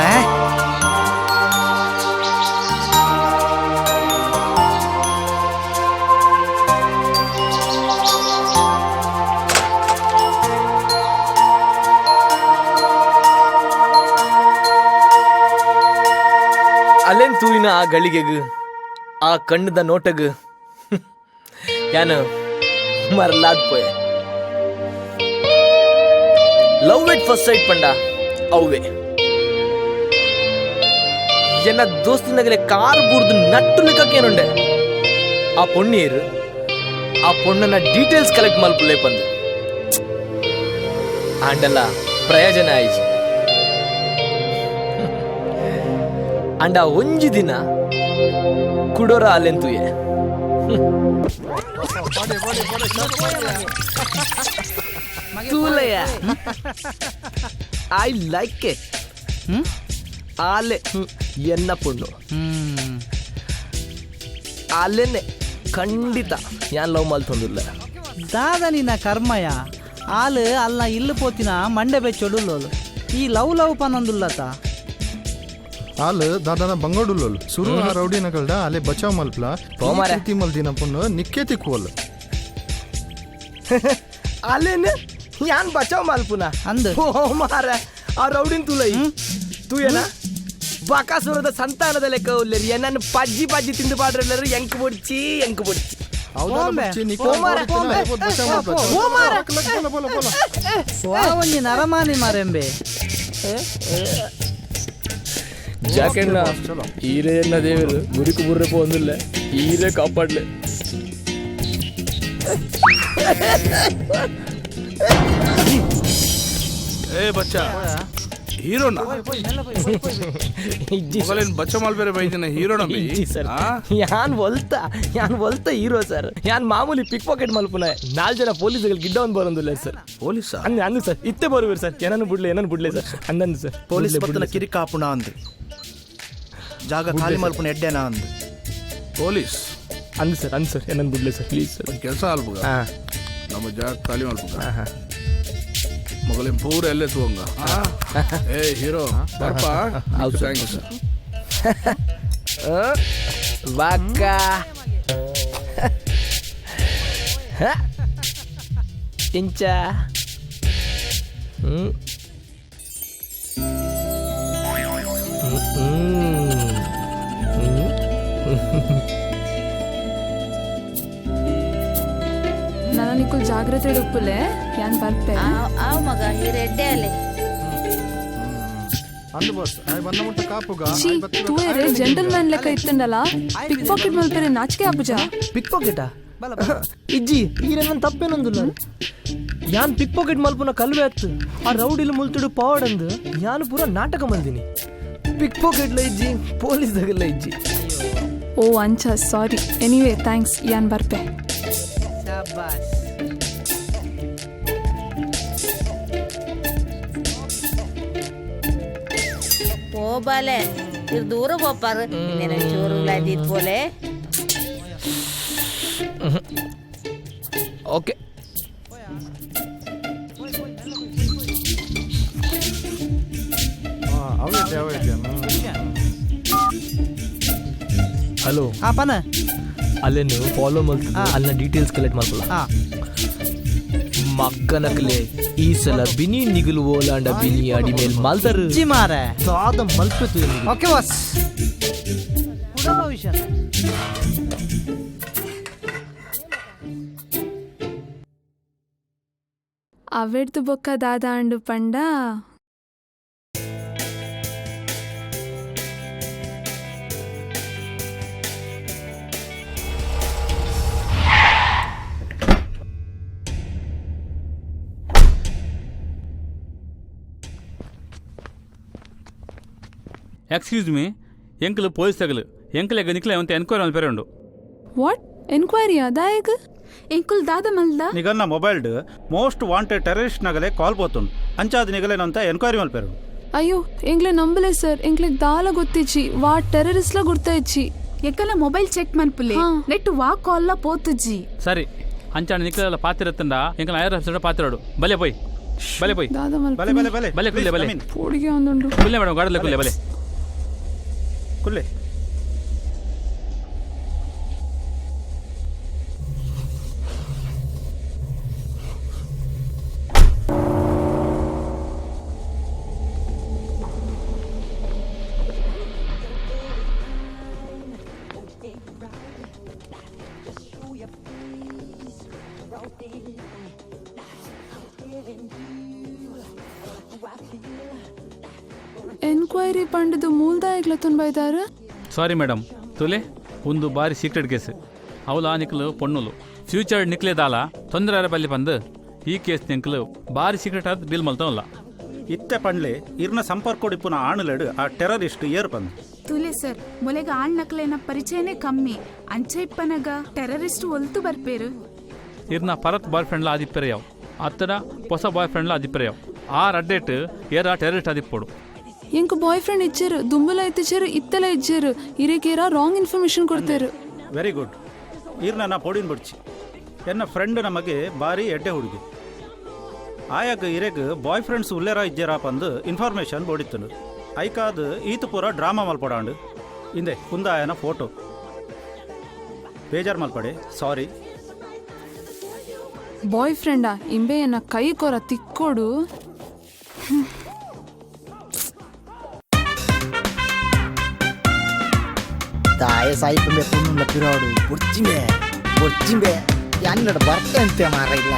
[SPEAKER 3] ಅಲ್ಲೇನ್ ತೂಯಿನ ಆ ಗಳಿಗೆಗ್ ಆ ಕಣ್ಣದ ನೋಟಗ್ ಯಾನು ಮರಲಾದ್ ಪೋಯ ಲವ್ ಎಟ್ ಫಸ್ಟ್ ಸೈಟ್ ಪಂಡ ಅವೇ ಎನ್ನ ದೋಸ್ತಿನಗಲೆ ಕಾರ್ ಬೂರ್ದು ನಟ್ಟು ಲೆಕ್ಕಕ್ಕೇನುಂಡೆ ಆ ಪೊಣ್ಣೀರು ಆ ಪೊಣ್ಣನ ಡೀಟೇಲ್ಸ್ ಕಲೆಕ್ಟ್ ಮಲ್ಪುಲೇ ಪಂದು ಆಂಡಲ್ಲ ಪ್ರಯೋಜನ ಆಯ್ತು ಅಂಡ ಒಂಜಿ ದಿನ ಕುಡೋರ ಅಲ್ಲೆಂತುಯೆ ತೂಲಯ್ಯ ಐ ಲೈಕ್ ಇಟ್ ಆಲೆ ಎನ್ನ ಪುಣ್ಣು ಆಲೆನೆ ಖಂಡಿತ ಯಾನ್ ಲವ್ ಮಲ್ತೊಂದಿಲ್ಲ.
[SPEAKER 9] ದಾದ ನಿನ್ನ ಕರ್ಮಯ ಆಲು ಅಲ್ಲ ಇಲ್ಲು ಪೋತಿನ ಮಂಡೆ ಬೆಚ್ಚೊಡುಲ್ಲೋಲು ಈ ಲವ್ ಪನೊಂದುಲ್ಲತ
[SPEAKER 11] ಆಲು ದಾದಾನ ಬಂಗೋಡುಲ್ಲೋಲು ಸುರು ಆ ರೌಡಿನಗಳ್ದ ಅಲೆ ಬಚಾವ್ ಮಲ್ಪ್ಲ ಪ್ರೀತಿ ಮಲ್ದಿನ ಪುಣ್ಣು ನಿಕ್ಕೆ ತಿಕ್ಕುವಲ್ಲ
[SPEAKER 3] ಅಲ್ಲೇನು ಯಾನ್ ಬಚಾವ್ ಮಲ್ಪುನ
[SPEAKER 9] ಅಂದು
[SPEAKER 3] ಓ ಮಾರ ಆ ರೌಡಿನ್ ತುಲೈ ತೂ ಏನ ಬಕಾಸುರದ ಸಂತಾನದ ಲೆಕ್ಕ ಉಲ್ಲೇರಿ ನನ್ನ ಪಜ್ಜಿ ತಿಂದು ಪಾಡ್ರೆಲ್ಲರೂ ಎಂಕ್ ಬುಡ್ಚಿ
[SPEAKER 9] ಒಂಜಿ ನರಮಾನಿ ಮಾರೆಂಬೆ
[SPEAKER 3] ಜಾಕೆಣ್ಣ ಈರೇ ಎನ್ನ ದೇವರು ಗುರಿಕು ಬುರ್ರೆ ಪೋಂದಿಲ್ಲ ಈರೇ ಕಾಪಾಡ್ಲೆ.
[SPEAKER 8] ಏ ಬಚ್ಚ ಹೀರೋನ ಬಚ್ಚ ಮಾಲ್ಬೇರೆ ಬೈದಿನ ಹೀರೋನ
[SPEAKER 3] ಸರ್ ಯಾನ್ ಒಲ್ತ ಹೀರೋ ಸರ್ ಯಾನ್ ಮಾಮೂಲಿ ಪಿಕ್ ಪಾಕೆಟ್ ಮಲ್ಪುನ 4 ಜನ ಪೊಲೀಸ್ಗಳು ಗಿಡ್ಡ ಒಂದು ಬರೋದಿಲ್ಲ ಸರ್.
[SPEAKER 8] ಪೊಲೀಸ್
[SPEAKER 3] ಅಂದು ಸರ್ ಇತ್ತೆ ಬರುವಿರು ಸರ್ ಏನನ್ನು ಬಿಡ್ಲೆ ಸರ್ ಅಂದಂದು ಸರ್
[SPEAKER 2] ಪೊಲೀಸ್ ಬತ್ತನ ಕಿರಿಕಾಪುಣ ಅಂದು ಜಾಗ ಖಾಲಿ ಮಲ್ಪುನ ಎಡ್ಡೆನಾ ಅಂದು
[SPEAKER 8] ಪೊಲೀಸ್
[SPEAKER 3] ಅಂದು ಸರ್ ಏನನ್ನು ಬಿಡ್ಲೆ ಸರ್ ಪ್ಲೀಸ್ ಸರ್
[SPEAKER 8] ಕೆಲಸ ಅಲ್ಬುಗ ನಮ್ಮ ಜಾಗ ಖಾಲಿ ಮಲ್ಪುಗ ಮಗಳೇನ್ ಪೂರ ಎಲ್ಲೇ ತೂಂಗ ಏ ಹೀರೋ ಬರ್ಪ
[SPEAKER 3] ಹೌದು
[SPEAKER 8] ಥ್ಯಾಂಕ್ ಯು ಸರ್
[SPEAKER 3] ಬಾಕ ಇಂಚ
[SPEAKER 7] ನನ್ನ ನಿಕ್ಕುಲ್ ಜಾಗ್ರತೆ ಉಪ್ಪುಲೆ ಯಾನ್ ಬರ್ಪೆ
[SPEAKER 5] ಆವ್ ಮಗ ಈ ರೆಡ್ಡೆ ಅಲೆ
[SPEAKER 11] ಅಂದು ಬಸ್ ಬಂದ ಮುಟ್ಟ ಕಾಪುಗ
[SPEAKER 7] ಛೀ ತೂಯರೆ ಜೆಂಟಲ್ಮನ್ ಲೆಕ್ಕ ಇತ್ತಂಡಲ್ಲ ಪಿಕ್ ಪಾಕೆಟ್ ಮಲ್ಪೆರೆ ನಾಚಿಕೆ ಆಪುಜಾ
[SPEAKER 3] ಪಿಕ್ ಪಾಕೆಟಾ ಇಜ್ಜಿ ಈಗ ನನ್ನ ತಪ್ಪೇನೊಂದಿಲ್ಲ ಯಾನ್ ಪಿಕ್ ಪಾಕೆಟ್ ಮಲ್ಪುನ ಕಲ್ವೆ ಹತ್ತು ಆ ರೌಡಿಲ್ ಮುಲ್ತಿಡು ಪಾವಡಂದು ಯಾನು ಪೂರ ನಾಟಕ ಮಲ್ದಿನಿ ಪಿಕ್ ಪಾಕೆಟ್ಲ ಇಜ್ಜಿ ಪೊಲೀಸ್ದಾಗೆಲ್ಲ ಇಜ್ಜಿ.
[SPEAKER 7] ಓ ಅಂಚ ಸಾರಿ ಎನಿವೇ ಥ್ಯಾಂಕ್ಸ್ ಯಾನ್ ಬರ್ಪೆ.
[SPEAKER 5] പോലെ ദൂരെ പോപ്പാറ് ഇങ്ങനെ ചോറുകളായിട്ട് പോലെ
[SPEAKER 3] ಓಕೆ ಹಲೋ
[SPEAKER 9] ಪನ
[SPEAKER 3] ಅಲ್ಲೇನು ಫಾಲೋ ಮಾಡ್ತೀನಿ ಅಲ್ಲಿನ ಡೀಟೇಲ್ಸ್ ಕಲೆಕ್ಟ್ ಮಾಡ್ಕೊಳ್ಳ ಮಕ್ಕನಕಲೆ ಈ ಸಲ ಬಿನಿ ನಿಗುಲು ಓಲಾಂಡ ಬಿನಿ ಅಡಿ ಮೇಲ್ ಮಲ್ದರು
[SPEAKER 9] ಜಿ ಮಾರೆ
[SPEAKER 3] ದಾದ ಮಲ್ಪೆತು
[SPEAKER 9] ಓಕೆ ಬಾಸ್
[SPEAKER 7] ಅವೆಡ್ದು ಬೊಕ್ಕ ದಾದ ಅಂಡು ಪಂಡ
[SPEAKER 12] ಎಕ್ಸ್ಕ್ಯೂಸ್ ಮೀ ಎಂಕಲ್ ಪೊಲೀಸ್ ತಗಲು ಎಂಕಲ್ ನಿಕ್ಲೆ ಅಂತ ಎನ್ಕ್ವೈರಿ ಅಲ್ಲಿ ಪೇರೆ ಉಂಡು.
[SPEAKER 7] ವಾಟ್ ಎನ್ಕ್ವೈರಿ ಅದಾಯಗ ಎಂಕುಲ್ ದಾದ ಮಲ್ದ
[SPEAKER 4] ನಿಗನ್ನ ಮೊಬೈಲ್ ಮೋಸ್ಟ್ ವಾಂಟೆಡ್ ಟೆರರಿಸ್ಟ್ ನಗಲೆ ಕಾಲ್ పోతుండు ಅಂಚಾದ ನಿಗಲೇನಂತ ಎನ್ಕ್ವೈರಿ ಮಲ್ಪೇರು.
[SPEAKER 7] ಅಯ್ಯೋ ಎಂಗ್ಲೆ ನಂಬಲೆ ಸರ್ ಎಂಗ್ಲೆ ದಾಲ ಗೊತ್ತಿಚ್ಚಿ ವಾ ಟೆರರಿಸ್ಟ್ಲ ಗುರ್ತ ಇಚ್ಚಿ
[SPEAKER 13] ಎಕ್ಕಲ ಮೊಬೈಲ್ ಚೆಕ್ ಮನ್ಪುಲೆ ನೆಟ್ ವಾ ಕಾಲ್ಲ ಪೋತುಜ್ಜಿ
[SPEAKER 12] ಸರಿ ಅಂಚಾಣ ನಿಕ್ಲೆಲ್ಲ ಪಾತಿರತ್ತಂಡ ಎಂಕಲ್ ಐಆರ್ ಆಫೀಸರ್ ಪಾತಿರೋಡು ಬಲೆ ಪೋಯ್
[SPEAKER 7] ದಾದ ಮಲ್ಪೆ
[SPEAKER 12] ಬಲೆ ಕುಲ್ಲೆ ಬಲೆ
[SPEAKER 7] ಪೋಡಿಗೆ ಒಂದುಂಡು
[SPEAKER 12] ಕುಲ್ಲೆ ಮೇಡಮ್ ಗಾಡಲೆ ಕುಲ್ಲೆ ಬಲೆ
[SPEAKER 4] ಕುಲ್ಲೆ
[SPEAKER 7] ಎನ್ಕ್ವೈರಿ ಪಂಡದು ಮೂಲ್ದಾಯಗ್ಲ ಬೈದಾರ.
[SPEAKER 12] ಸಾರಿ ಮೇಡಮ್ ತುಲೆ ಒಂದು ಬಾರಿ ಸೀಕ್ರೆಟ್ ಕೇಸ್ ಅವಲ ನಿಕ್ಲು ಪೊಣ್ಣುಲು ಫ್ಯೂಚರ್ ನಿಕ್ಲೆ ದಾಲ ತೊಂದರೆ ಬಲ್ಲಿ ಬಂದು ಈ ಕೇಸ್ ನಿಂಕಲು ಬಾರಿ ಸೀಕ್ರೆಟ್ ಆದ ಡೀಲ್ ಮಲ್ತವಲ್ಲ
[SPEAKER 4] ಇತ್ತೆ ಪಂಡ್ಲೆ ಇರ್ನ ಸಂಪರ್ಕೊಡಿಪುನ ಆಣಲೆಡು ಆ ಟೆರರಿಸ್ಟ್ ಏರ್ ಬಂದು
[SPEAKER 13] ತುಲೆ ಸರ್ ಮೊಲೆಗ ಆಳ್ ನಕ್ಲೆನ ಪರಿಚಯನೇ ಕಮ್ಮಿ ಅಂಚ ಇಪ್ಪನಗ ಟೆರರಿಸ್ಟ್ ಒಲ್ತು ಬರ್ಪೇರು
[SPEAKER 12] ಇರ್ನ ಪರತ್ ಬಾಯ್ ಫ್ರೆಂಡ್ಲ ಆದಿಪ್ಪರೆ ಯಾವ ಅತ್ತಡ ಹೊಸ ಬಾಯ್ ಫ್ರೆಂಡ್ಲ ಆದಿಪ್ಪರೆ ಯಾವ ಆ ಅಡ್ಡೇಟ್ ಏರ ಟೆರರಿಸ್ಟ್ ಆದಿಪ್ಪೋಡು
[SPEAKER 7] ಎಂಕ್ ಬಾಯ್ ಫ್ರೆಂಡ್ ಇಚ್ಚಾರು ದುಂಬಲ ಎತ್ತಿಚಾರು ಇತ್ತಲ ಇಜ್ಜಾರು ಇರೇಕೇರ ರಾಂಗ್ ಇನ್ಫಾರ್ಮೇಶನ್ ಕೊಡ್ತಾರು.
[SPEAKER 4] ವೆರಿ ಗುಡ್
[SPEAKER 14] ಈರ್ನ ಪೋಡಿನ ಬಿಡ್ಚಿ ಎನ್ನ ಫ್ರೆಂಡ್ ನಮಗೆ ಬಾರಿ ಎಡ್ಡೆ ಹುಡುಗಿ ಆಯಾಗ ಇರೆಗ್ ಬಾಯ್ ಫ್ರೆಂಡ್ಸ್ ಉಲ್ಲೇರ ಇಜ್ಜೇರಾಪ ಅಂದು ಇನ್ಫಾರ್ಮೇಶನ್ ಬೋಡಿತ್ತನು ಐಕಾದ ಈತ ಪೂರ ಡ್ರಾಮಾ ಮಲ್ಪಡಾಂಡು ಹಿಂದೆ ಕುಂದ ಆಯನ ಫೋಟೋ ಬೇಜಾರು ಮಲ್ಪಡೆ ಸಾರಿ.
[SPEAKER 7] ಬಾಯ್ ಫ್ರೆಂಡಾ ಇಂಬೆಯನ್ನ ಕೈ ಕೊರ ತಿಕ್ಕೋಡು.
[SPEAKER 15] ತಾಯ ಸಾಯಿಪಂಬೆ ಪುಣ್ಣ ಪಿರೋಡು ಬುರ್ಜಿಂಬೆ ಎನ್ನಡ ಬರ್ತೆ ಅಂತೆ ಮಾರ ಇಲ್ಲ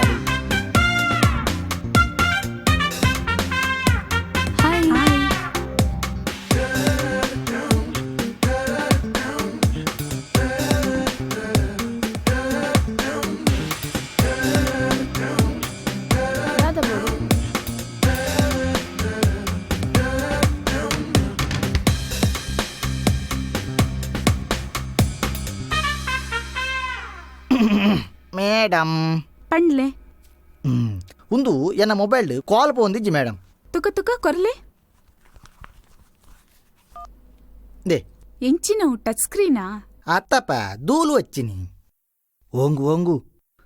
[SPEAKER 15] ಮೇಡಮ್
[SPEAKER 13] ಪಂಡ್ಲೆ
[SPEAKER 15] ಒಂದು ಎನ್ನ ಮೊಬೈಲ್ ಕಾಲ್ ಪೋಂದಿಜ್ಜಿ ಮೇಡಮ್
[SPEAKER 13] ತುಕ ಕೊರ್ಲೆ
[SPEAKER 15] ದೇ
[SPEAKER 13] ಎಂಚಿನ ಟಚ್ ಸ್ಕ್ರೀನಾ
[SPEAKER 15] ಅತ್ತಪ್ಪ ದೂಲು వచ్చిನಿ ಓಂಗು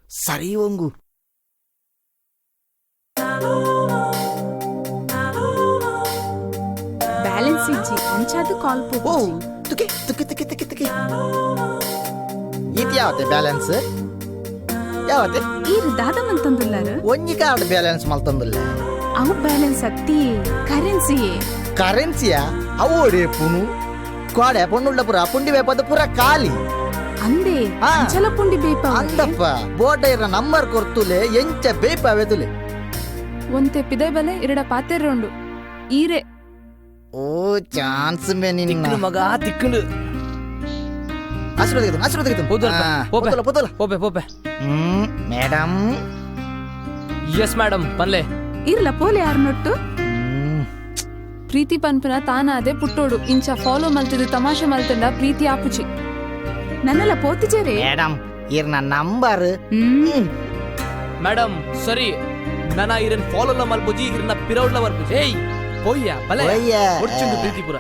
[SPEAKER 15] ಸರಿ ಓಂಗು
[SPEAKER 13] ಬ್ಯಾಲೆನ್ಸ್ ಇಜ್ಜಿ ಅಂಚಾದು ಕಾಲ್ ಪೋ
[SPEAKER 15] ಓ ತುಕೆ ತುಕೆ ತುಕೆ ತುಕೆ ತುಕೆ ಇದು ಯಾವತ್ತೆ ಬ್ಯಾಲೆನ್ಸ್ ಯಾವತ್ತೆ
[SPEAKER 13] ಈರು ದಾದ ಮಂತಂದುಲ್ಲಾರ
[SPEAKER 15] ಒಂಜಿ ಕಾರ್ಡ್ ಬ್ಯಾಲೆನ್ಸ್ ಮಲ್ತಂದುಲ್ಲ
[SPEAKER 13] ಅವು ಬ್ಯಾಲೆನ್ಸ್ ಅತ್ತಿ
[SPEAKER 15] ಕರೆನ್ಸಿಯಾ ಅವೋಡೆ ಪುನು ಕೋಡೆ ಪೊನ್ನುಳ್ಳ ಪುರ ಪುಂಡಿ ಬೇಪದ ಪುರ ಖಾಲಿ
[SPEAKER 13] ಅಂದೆ ಅಂಚಲ ಪುಂಡಿ ಬೇಪ
[SPEAKER 15] ಅಂದಪ್ಪ ಬೋರ್ಡ ಇರ ನಂಬರ್ ಕೊರ್ತುಲೆ ಎಂಚ ಬೇಪ ಅವೆದುಲೆ
[SPEAKER 7] ಒಂತೆ ಪಿದೆ ಬಲೆ ಇರಡ ಪಾತೆರ್ ಉಂಡು ಈರೆ
[SPEAKER 15] ಓ ಚಾನ್ಸ್ ಮೇ ನಿನ್ನ
[SPEAKER 3] ಮಗ ತಿಕ್ಕಂಡು
[SPEAKER 15] ಮೇಡಮ್
[SPEAKER 3] ಎಸ್ ಮೇಡಮ್ ಪನ್ಲೆ
[SPEAKER 13] ಇರ್ಲ ಪೋಲೆ ಯಾರ್ನೊಟ್ಟು
[SPEAKER 7] ಪ್ರೀತಿ ಪನ್ಪನ ತಾನ ಅದೇ ಪುಟ್ಟೋಡು ಇಂಚ ಫಾಲೋ ಮಲ್ತಿದ್ದು ತಮಾಷೆ ಮಲ್ತಂಡ ಪ್ರೀತಿ ಆಪುಚಿ
[SPEAKER 13] ನನ್ನೆಲ್ಲ ಪೋತಿಜೇರೆ
[SPEAKER 15] ಮೇಡಮ್ ಇರ್ನ ನಂಬರ್
[SPEAKER 3] ಮೇಡಮ್ ಸರಿ ನನ್ನ ಇರನ್ ಫಾಲೋ ಮಲ್ಪುಜಿ ಇರ್ನ ಪಿರೌಡ್ಲ ಮಲ್ಪುಜಿ ಏಯ್ ಪೋಯ್ಯ ಬಲೆ ಹೊಡ್ಚುಂಡು ಪ್ರೀತಿಪುರ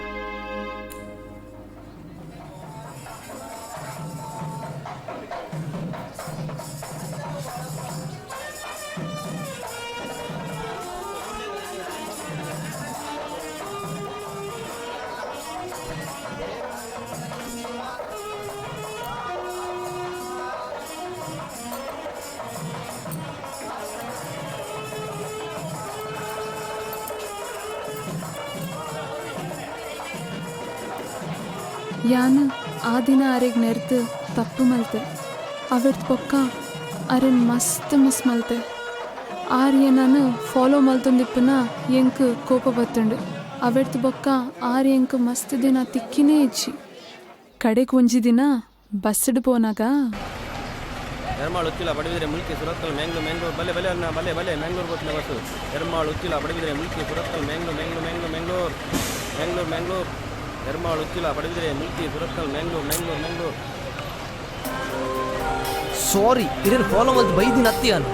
[SPEAKER 7] ಯಾನ ಆ ದಿನ ಅರೆಗ್ ನೆರ್ತು ತಪ್ಪು ಮಲ್ತೆ ಅವೆಡ್ ಪೊಕ್ಕ ಅರೆನ್ ಮಸ್ತ್ ಮಿಸ್ ಮಲ್ತೆ ಆರ್ಯನನು ಫಾಲೋ ಮಲ್ತೊಂದಿಪ್ಪನ ಎಂಕ್ ಕೋಪ ಬತ್ತಂಡು ಅವೆಡ್ತು ಬೊಕ್ಕ ಆರ್ಯಂಕ್ ಮಸ್ತ್ ದಿನ ತಿಕ್ಕಿನೇ ಇಚ್ಚಿ ಕಡೆಗೆ ಒಂಜಿ ದಿನ ಬಸ್ಸಡ್ ಪೋನಾಗ
[SPEAKER 16] ಎರ್ಮಾಳ್ ಉಚ್ಚಿಲ ಪಡವಿದ್ರೆ ಮುಲ್ಕಿ ಸುರತ್ಕಲ್ ಮ್ಯಾಂಗ್ಳೂರ್ ಬಲೆ ಬಲೆ ಅನ್ನ ಬಲೆ ಬಲೆ ಮ್ಯಾಂಗ್ಳೂರ್ ಗೊತ್ತಿನ ಬಸ್ಸು ಎರ್ಮಾಳ್ ಉಚ್ಚಿಲ ಪಡವಿದ್ರೆ ಮುಲ್ಕಿ ಸುರತ್ಕಲ್ ಮ್ಯಾಂಗ್ಳೂರ್ ಎರ್ಮಾಳ್ ಉಚ್ಚಿಲ ಪಡವಿದ್ರೆ ಮುಲ್ಕಿ ಸುರತ್ಕಲ್ ಮ್ಯಾಂಗ್ಳೂರ್
[SPEAKER 3] ಸಾರಿ ಇರೇನು ಫಾಲೋ ಮಲ್ತು ಬೈದಿನ ಅತ್ತಿಯಾನು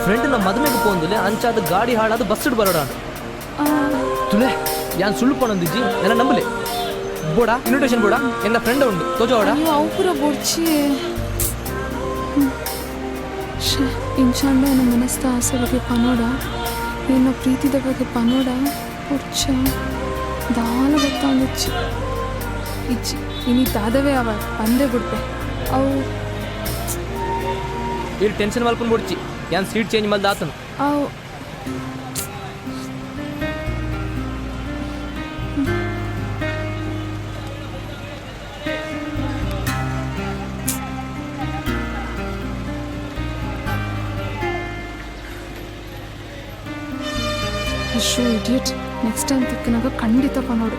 [SPEAKER 3] ಫ್ರೆಂಡ್ ನಮ್ಮ ಮದುವೆಗೆ ಪೋಂದುಲೆ ಅಂಚಾದ ಗಾಡಿ ಹಾಳಾದ ಬಸ್ಸಡ್ ಬರೋಡಾನು ತುಲೆ ಯಾನ್ ಸುಳ್ಳು ಪಣಂದಿಜ್ಜಿ ನನ್ನ ನಂಬಲೆ ಬೋಡ ಇನ್ವಿಟೇಷನ್ ಬೋಡ ಎನ್ನ ಫ್ರೆಂಡ್ ಉಂಡು ತೋಜೋಡ
[SPEAKER 7] ಅವು ಪೂರ ಬೊಡ್ಚಿ ಇಂಚಾಂಡ ನನ್ನ ಮನಸ್ಥ ಆಸೆ ಬಗ್ಗೆ ಪನೋಡ ನಿನ್ನ ಪ್ರೀತಿದ ಬಗ್ಗೆ ಪನೋಡ ಹೊಡ್ಚ ದಾಲ ಗೊತ್ತಾಂದಿಚ್ಚಿ ಇಚ್ಚಿ ಇನಿ ದಾದವೇ ಅವ ಪಂದೆ ಬಿಡ್ಪೆ ಅವು
[SPEAKER 3] ಇಲ್ಲಿ ಟೆನ್ಷನ್ ಮಲ್ಕೊಂಡು ಬಿಡ್ಚಿ ಯಾನ್ ಸೀಟ್ ಚೇಂಜ್ ಮಲ್ದ ಆತನು
[SPEAKER 7] ಅವು ಅಶೋ ಇಡಿಯಟ್ ನೆಕ್ಸ್ಟ್ ಟೈಮ್ ತಿಕ್ಕನಾಗ ಖಂಡಿತ ಪನೋಡು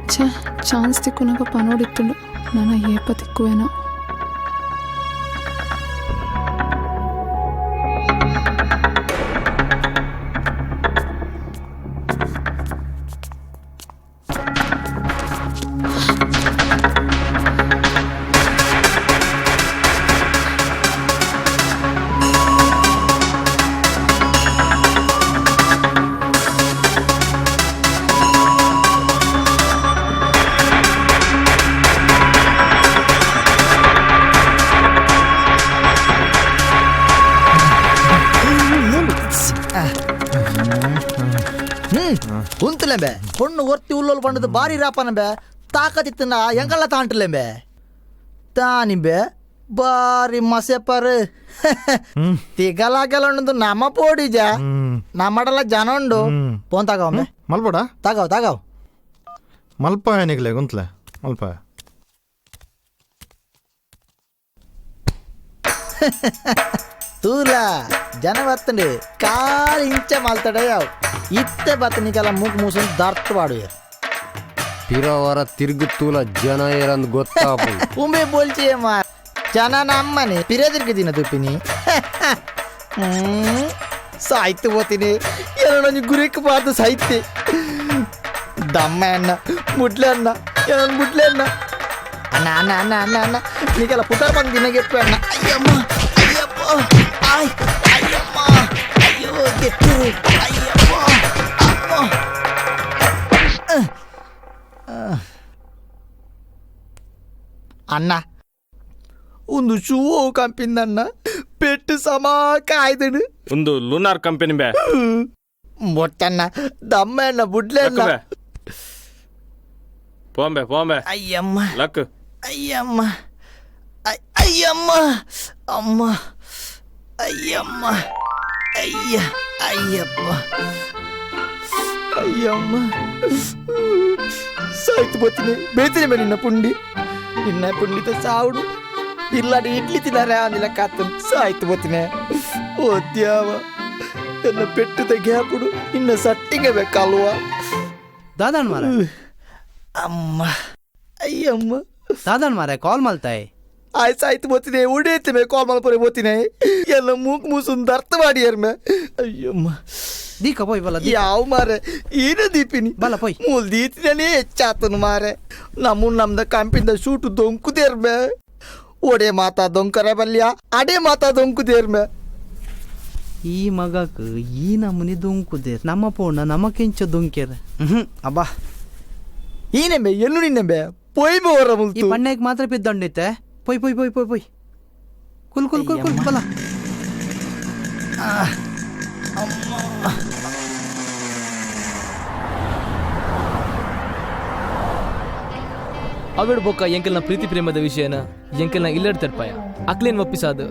[SPEAKER 7] ಚಾನ್ಸ್ ತಿಕ್ಕುನಾಗ ಪನೋಡಿತ್ತುಂಡು ನನ್ನ ಏಪ ತಿಕ್ಕುವೇನೋ.
[SPEAKER 15] ಉಂತಲೆಂಬೆ பொண்ணு ஒருத்தி உள்ளோல் பண்ணது பாரி ராப்பானம்பೆ ತಾಕತ್ತಿತ್ತನ ಎಂಗಲ್ಲ ತಾಂಟಲೆಂಬೆ ತಾನಿಂಬೆ ಬಾರಿ ಮಸೆ ಪರ್ ತಿಗಲಾಗೆಲ್ಲೊಂದು ನಮ್ಮ ಪೋಡಿಜ ನಮ್ಮಡಲ್ಲ ಜನ ಉಂಡು ಫೋನ್ ತಗವಮ್ಮೆ
[SPEAKER 11] ಮಲ್ಪಡ
[SPEAKER 15] ತಗವ್
[SPEAKER 11] ಮಲ್ಪ ಏನಿಗ್ಲೆ ಗುಂತ್ಲೆ ಮಲ್ಪ
[SPEAKER 15] ತೂಲ ಜನ ಬತ್ತಂడి ಕಾಲು ಇಂಚ ಮಲ್ತಡಯಾವ್ ಇತ್ತೆ ಬತ್ತನಿಗೆಲ್ಲ ಮೂಗ್ ಮೂಸನ್ ದರ್ತ್ ಬಾಡು
[SPEAKER 10] ಪಿರವರ ತಿರುಗುತ್ತೂಲ ಜನ ಏರಂದ್ ಗೊತ್ತಾಪು
[SPEAKER 15] ಉಂಬೆ ಬೋಲ್ಚಿ ಮಾ ಜನ ನಮ್ಮನೆ ಪಿರೇ ತಿರ್ಗಿದಿನ ತುಪ್ಪಿನಿ ಸಾಯ್ತು పోತೀನಿ ಏನೋ ಗುರಿಕ್ ಬಾದು ಸಾಯ್ತಿ ದಮ್ಮ ಅಣ್ಣ ಮುಟ್ಲೆ ಅಣ್ಣ ಏನೋ ಮುಟ್ಲೆ ಅಣ್ಣ ಅಣ್ಣ ಅಣ್ಣ ಅಣ್ಣ ಅಣ್ಣ ಅಣ್ಣ ನೀಗೆಲ್ಲ ಪುಟಾರ್ ಬಂದು ದಿನಗೆಪ್ಪೆ ಅಣ್ಣ ಅಯ್ಯಮ್ಮ ಅಯ್ಯಪ್ಪ ಆಯ್ ಅಯ್ಯಮ್ಮ ಅಯ್ಯೋ ಗೆಟ್ಟು ಅಯ್ಯಪ್ಪ ಅಮ್ಮ ಅಣ್ಣ ಒಂದು ಶೂ ಕಂಪಿಂದಣ್ಣ ಪೆಟ್ಟು ಸಮ ಕಾಯ್ದನು
[SPEAKER 16] ಒಂದು ಲೂನಾರ್ ಕಂಪನಿ ಬೇ
[SPEAKER 15] ಮೊಟ್ಟಣ್ಣ ದಮ್ಮ ಅಣ್ಣ ಬುಡ್ಲೆ ಅಣ್ಣ
[SPEAKER 16] ಪೋಂಬೆ
[SPEAKER 15] ಅಯ್ಯಮ್ಮ
[SPEAKER 16] ಲಕ್
[SPEAKER 15] ಅಯ್ಯಮ್ಮ ಅಯ್ಯಮ್ಮ ಅಮ್ಮ ಅಯ್ಯಮ್ಮ ಅಯ್ಯ ಅಯ್ಯಪ್ಪ ಅಯ್ಯಮ್ಮ ಸಾಯ್ತು పోತೀನಿ ಬೇತೀನಿ ಬೇ ನಿನ್ನ ಪುಂಡಿతో సావుడు ఇల్లాడి ఇడ్లీ తినారా అందులో కాత్తం సాಯ್ತು పోತೀನಿ ఓ ద్యావ ఎన్న పెట్టు తగ్గాపుడు నిన్న సట్టిగా వెక్కాలువా
[SPEAKER 9] ದಾದಾನ್ ಮಾರ
[SPEAKER 15] ಅಮ್ಮ ಅಯ್ಯಮ್ಮ
[SPEAKER 9] ದಾದಾನ್ ಮಾರ ಕಾಲ್ ಮಲ್ತಾಯ್
[SPEAKER 15] ಆಯ್ತು ಸಾಯ್ತು పోತೀನಿ ಉಡೇತಿ ಮೇ ಕಾಲ್ ಮಲ್ಪರೆ పోತೀನಿ ಎಲ್ಲ ಮೂಕ್ ಮೂಸುಂದು ಅರ್ಥ ಮಾಡಿಯಾರ ಮೇ ಅಯ್ಯಮ್ಮ
[SPEAKER 9] ದೀಕ ಪೋಯ್ ಬಲ
[SPEAKER 15] ಯಾವ ಮಾರೆ ಏನು ದೀಪಿನಿ
[SPEAKER 9] ಬಲ ಪೋಯ್
[SPEAKER 15] ಮೂಲ್ ದೀತಿನೇ ಹೆಚ್ಚಾತನು ಮಾರೆ ನಮ್ದ ಕಂಪಿಂದ ಶೂಟು ದೊಂಕುದೇರ್ಮೆ ಒಡೆ ಮಾತಾ ದೊಂಕರ ಬಲ್ಯ ಅಡೆ ಮಾತಾ ದೊಂಕುದೇರ್ಮೆ
[SPEAKER 9] ಈ ಮಗಕ್ ಈ ನಮ್ಮನಿ ದೊಂಕುದೇರ್ ನಮ್ಮ ಪೋಣ ನಮಕೆಂಚ ದೊಂಕ್ಯಾರ ಅಬ್ಬಾ
[SPEAKER 15] ಈನೆಂಬೆ ಎನ್ನು ನಿನ್ನೆಂಬೆ ಪೊಯ್ ಬೋರ
[SPEAKER 9] ಈ
[SPEAKER 15] ಮುಲ್ತು
[SPEAKER 9] ಪಣ್ಣೆಗ್ ಮಾತ್ರ ಬಿದ್ದೊಂಡಿತ್ತೆ ಪೊಯ್ ಪೊಯ್ ಪೊಯ್ ಪೊಯ್ ಪೊಯ್ ಕುಲ್ ಕುಲ್ ಕುಲ್ ಕುಲ್ ಬಲ
[SPEAKER 3] ಅವಿಡ್ ಬೊಕ್ಕ ಎಂಕಲ್ನ ಪ್ರೀತಿ ಪ್ರೇಮದ ವಿಷಯನ ಎಂಕಲ್ನ ಇಲ್ಲಡ್ ತರ್ಪಾಯ ಅಕ್ಲೇನ್ ಒಪ್ಪಿಸಾದು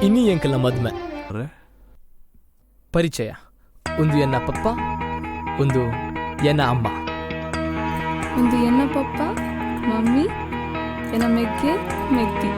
[SPEAKER 3] ಇನ್ನಿ ಎಂಕಲ್ನ ಮದ್ಮೆ ಪರಿಚಯ ಒಂದು ಎನ್ನ ಪಪ್ಪ ಒಂದು ಎನ್ನ ಅಮ್ಮ
[SPEAKER 7] ಒಂದು ಎನ್ನ ಪಪ್ಪ ಮಮ್ಮಿ ಎನ್ನ ಮೆಗ್ಗೆ ಮೆಗ್ದಿ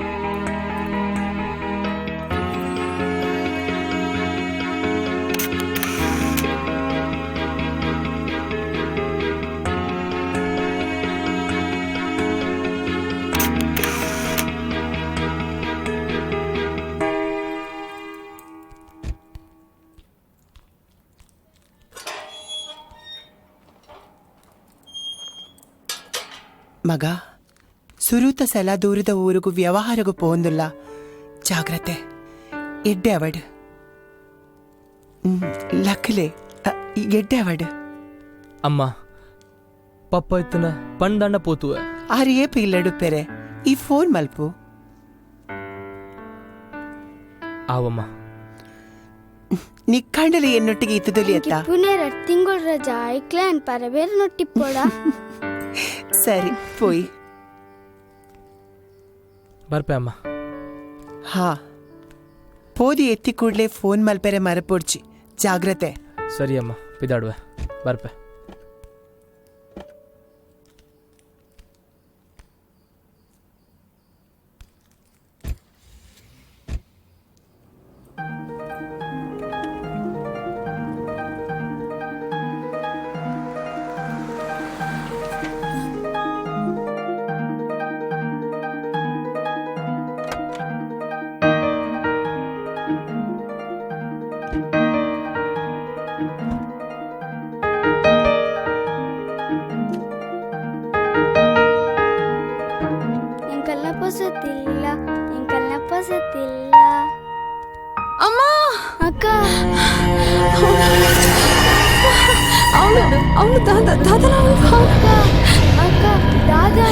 [SPEAKER 17] ಮಗ ಸುರೂತ ಸಲ ದೂರದ ಊರಿಗೂ ವ್ಯವಹಾರಗೂ ಪೋಂದಿಲ್ಲ ಜಾಗ್ರತೆ ಎಡ್ಡೆ ಅವಡ್ ಲಕ್ಲೆ ಎಡ್ಡೆ ಅವಡ್
[SPEAKER 3] ಅಮ್ಮ ಪಪ್ಪ ಇತ್ತನ ಪಂಡಣ್ಣ ಪೋತುವ
[SPEAKER 17] ಆರಿಯೇ ಪಿಲ್ಲಡು ಪೆರೆ ಈ ಫೋನ್ ಮಲ್ಪು
[SPEAKER 3] ಆವಮ್ಮ
[SPEAKER 17] ನಿಕ್ಕಂಡಲಿ ಎನ್ನೊಟ್ಟಿಗೆ ಇತ್ತದಲ್ಲಿ ಅತ್ತ
[SPEAKER 6] ಪುನೇರ ತಿಂಗಳ ರಜಾ ಐಕ್ಲಾನ್ ಪರ ಬೇರೆ ನೊಟ್ಟಿಪ್ಪೋಡ
[SPEAKER 17] ಸರಿ ಪೋಯ್
[SPEAKER 3] ಬರ್ಪೆ ಅಮ್ಮ
[SPEAKER 17] ಹಾ ಪೋದಿ ಎತ್ತಿ ಕೂಡ್ಲೆ ಫೋನ್ ಮಲ್ಪೆರೆ ಮರಪೊಡ್ಚಿ ಜಾಗ್ರತೆ
[SPEAKER 3] ಸರಿ ಅಮ್ಮ ಪಿದಾಡುವೆ ಬರ್ಪೆ
[SPEAKER 6] ಪೊಸತಿಲ್ಲ ಎಂಕಲ್ನ ಪೊಸತಿಲ್ಲ.
[SPEAKER 7] ಅಮ್ಮ
[SPEAKER 6] ಅಕ್ಕ
[SPEAKER 7] ಅವಳು ದಾದಾ
[SPEAKER 6] ಅಕ್ಕ ಅಕ್ಕ ದಾದಾ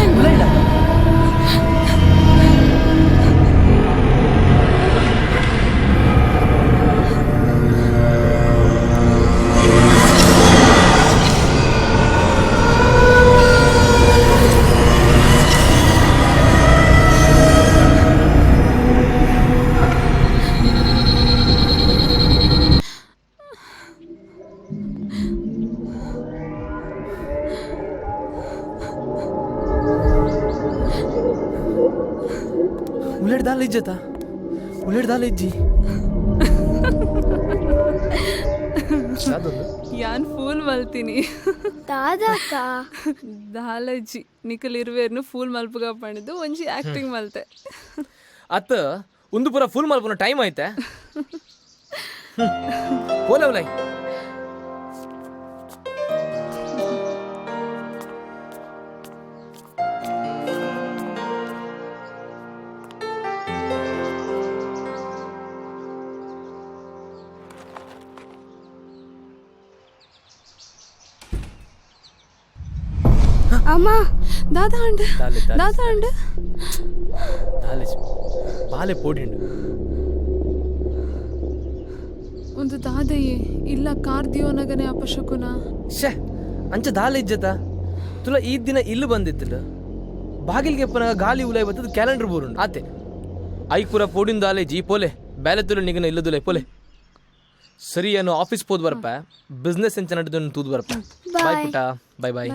[SPEAKER 3] उलट दाल इज्जता उलट दाल इज्जी
[SPEAKER 7] ಯಾನ್ ಫೂಲ್ ಮಲ್ತೀನಿ
[SPEAKER 6] ದಾದಾಕ
[SPEAKER 7] ದಾಲಜ್ಜಿ ನಿಕಲ್ ಇರುವೇರ್ನು ಫೂಲ್ ಮಲ್ಪುಗ ಪಣಿದ್ದು ಒಂಜಿ ಆಕ್ಟಿಂಗ್ ಮಲ್ತೆ
[SPEAKER 3] ಅತ್ತ ಒಂದು ಪೂರ ಫುಲ್ ಮಲ್ಪನ ಟೈಮ್ ಐತೆ ಪೋಲವ್ಲೈ
[SPEAKER 6] ಅಮ್ಮ
[SPEAKER 7] ದಾದಾ ಅಂಡ್ ದಾದಾ ಅಂಡ್
[SPEAKER 3] ದಾಲೇಜ್ ಬಾಲೆ ಪೋಡಿಂಡು
[SPEAKER 7] ಒಂದು ದಾದಯೇ ಇಲ್ಲ ಕಾರ್ದಿಯೋನಗನೆ ಅಪಶಕುನ
[SPEAKER 3] ಶೇ ಅಂಚ ದಾಲೆ ಇಜ್ಜತ ತುಲ ಈ ದಿನ ಇಲ್ಲಿ ಬಂದಿತ್ತಿಲ್ಲ ಬಾಗಿಲ್ಗೆ ಪನ ಗಾಲಿ ಉಲಾಯ್ ಬತ್ತದ ಕ್ಯಾಲೆಂಡರ್ ಬೋರುಂಡು ಆತೆ ಐಕುರ ಪೋಡಿನ ದಾಲೇಜಿ ಪೋಲೆ ಬ್ಯಾಲೆ ತುಲ ನಿಗನ ಇಲ್ಲದುಲೆ ಪೋಲೆ ಸರಿ ಏನು ಆಫೀಸ್ ಪೋದ್ ಬರಪ ಬಿಸ್ನೆಸ್ ಎಂಚ ನಡೆದು ತೂದ್ ಬರಪ ಬಾಯ್ ಪುಟ ಬಾಯ್ ಬಾಯ್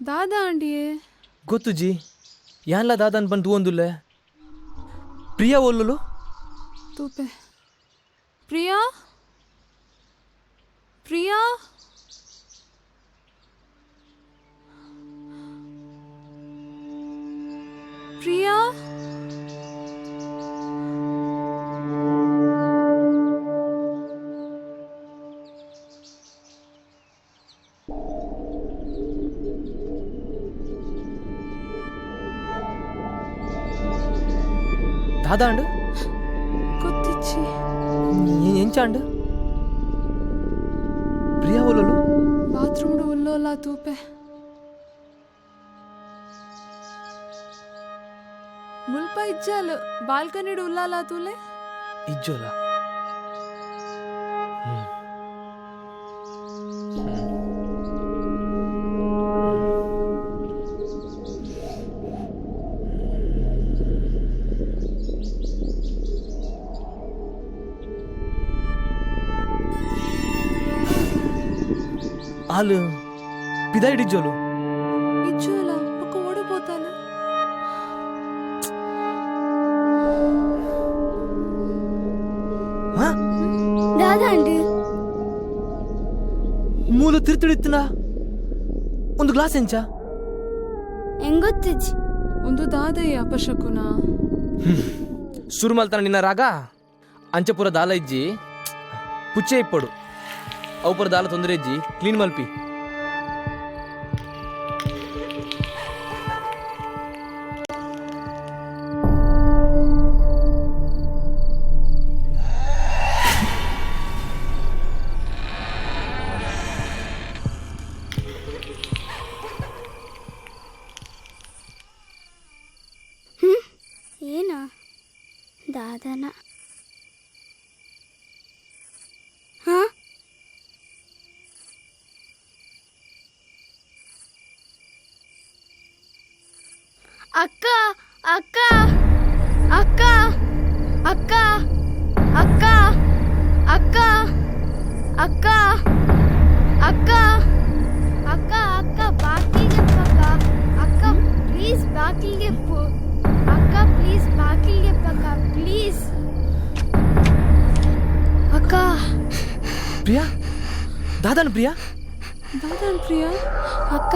[SPEAKER 7] ದಾದಾ ಅಂಡಿಯೇ
[SPEAKER 3] ಗೊತ್ತು ಜಿ ಯಾನ್ಲ ದಾದಾನ್ ಬಂದು ಒಂದುಲ್ಲ ಪ್ರಿಯಾ ಒಲ್ಲುಲು
[SPEAKER 7] ತೂಪೆ ಪ್ರಿಯಾ ಪ್ರಿಯಾ ಪ್ರಿಯಾ
[SPEAKER 3] ದಾದಾ ಅಂಡ್
[SPEAKER 7] ಗೊತ್ತಿಚ್ಚಿ
[SPEAKER 3] ಎಂಚಾಂಡ್ ಪ್ರಿಯಾ ಒಲ್ಲುಲು
[SPEAKER 7] ಬಾತ್ರೂಮ್ ಉಲ್ಲೋಲ್ಲ ತೂಪೆ ಮುಲ್ಪ ಇಜ್ಜಾಲು ಬಾಲ್ಕನಿಡು ಉಲ್ಲಾಲ ತೂಲೆ
[SPEAKER 3] ಇಜ್ಜೋಲ ಹಾಲು ಪಿದಾಯಿಡಿಜ್ಜೋಲು
[SPEAKER 7] ಇಜ್ಜೋಲ ಪಕ್ಕ ಓಡಬೋತಾನೆ
[SPEAKER 6] ದಾದಾ ಅಂಡಿ
[SPEAKER 3] ಮೂಲು ತಿರ್ತಿಡಿತ್ತಿನ ಒಂದು ಗ್ಲಾಸ್ ಎಂಚ
[SPEAKER 6] ಹೆಂಗೊತ್ತಿಜ್ಜಿ
[SPEAKER 7] ಒಂದು ದಾದಯ್ಯ ಅಪಶಕುನ
[SPEAKER 3] ಶುರು ಮಲ್ತಾನ ನಿನ್ನ ರಾಗ ಅಂಚಪುರ ದಾಲ ಇಜ್ಜಿ ಪುಚ್ಚೆ ಇಪ್ಪಡು ಅವಪುರ ದಾಲ ತೊಂದರೆ ಇಜ್ಜಿ ಕ್ಲೀನ್ ಮಲ್ಪಿ
[SPEAKER 6] ಏನ ದಾದನ ಹಾ ಅಕ್ಕ ಅಕ್ಕ ಅಕ್ಕ ಅಕ್ಕ ಅಕ್ಕ ಅಕ್ಕ
[SPEAKER 3] ಪ್ರಿಯಾ ದಾದಾನ ಪ್ರಿಯಾ
[SPEAKER 7] ದಾದಾನ್ ಪ್ರಿಯಾ
[SPEAKER 6] ಅಕ್ಕ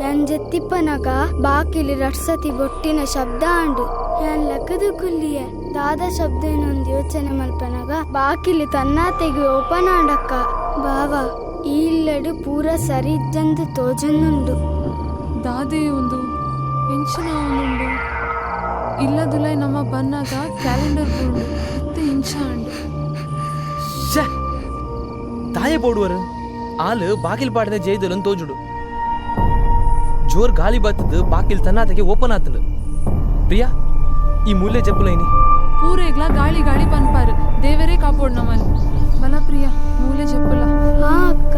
[SPEAKER 6] ಯಾನ್ ಜೆತ್ತಿಪ್ಪನಗ ಬಾಕಿಲಿ ರಟ್ಸತಿ ಬೊಟ್ಟಿನ ಶಬ್ದ ಅಂಡು ಯಾನ್ ಲಕ್ಕದು ಕುಲ್ಲಿಯ ದಾದ ಶಬ್ದ ಏನೊಂದು ಯೋಚನೆ ಮಲ್ಪನಗ ಬಾಕಿಲಿ ತನ್ನ ತೆಗಿ ಓಪನ್ ಆಂಡಕ್ಕ ಬಾವ ಈ ಇಲ್ಲಡು ಪೂರ ಸರಿ ಇದ್ದಂದು ತೋಜನ್ನುಂಡು
[SPEAKER 7] ದಾದೆ ಒಂದು ಎಂಚಿನ ಅವನುಂಡು ಇಲ್ಲದುಲೈ ನಮ್ಮ ಬನ್ನಾಗ ಕ್ಯಾಲೆಂಡರ್ ಬೋರ್ಡು ಇತ್ತೆ ಇಂಚ ಅಂಡು
[SPEAKER 3] ತಾಯೆ ಬೋಡುವರು ಆಲು ಬಾಕಿಲ್ ಪಾಡಿನ ಜೈದಲನ್ ತೋಜುಡು ಜೋರ್ ಗಾಳಿ ಬತ್ತದ ಬಾಕಿಲ್ ತನ್ನಾತೆಗೆ ಓಪನ್ ಆತನು ಪ್ರಿಯಾ ಈ ಮೂಲೆ ಜಪ್ಪಲೈನಿ
[SPEAKER 7] ಪೂರೇಗ್ಲ ಗಾಳಿ ಗಾಳಿ ಪನ್ಪಾರು ದೇವರೇ ಕಾಪಾಡು ನಮ್ಮನ್ ಬಲ ಪ್ರಿಯಾ ಮೂಲೆ ಜಪ್ಪಲ
[SPEAKER 6] ಹಾ ಅಕ್ಕ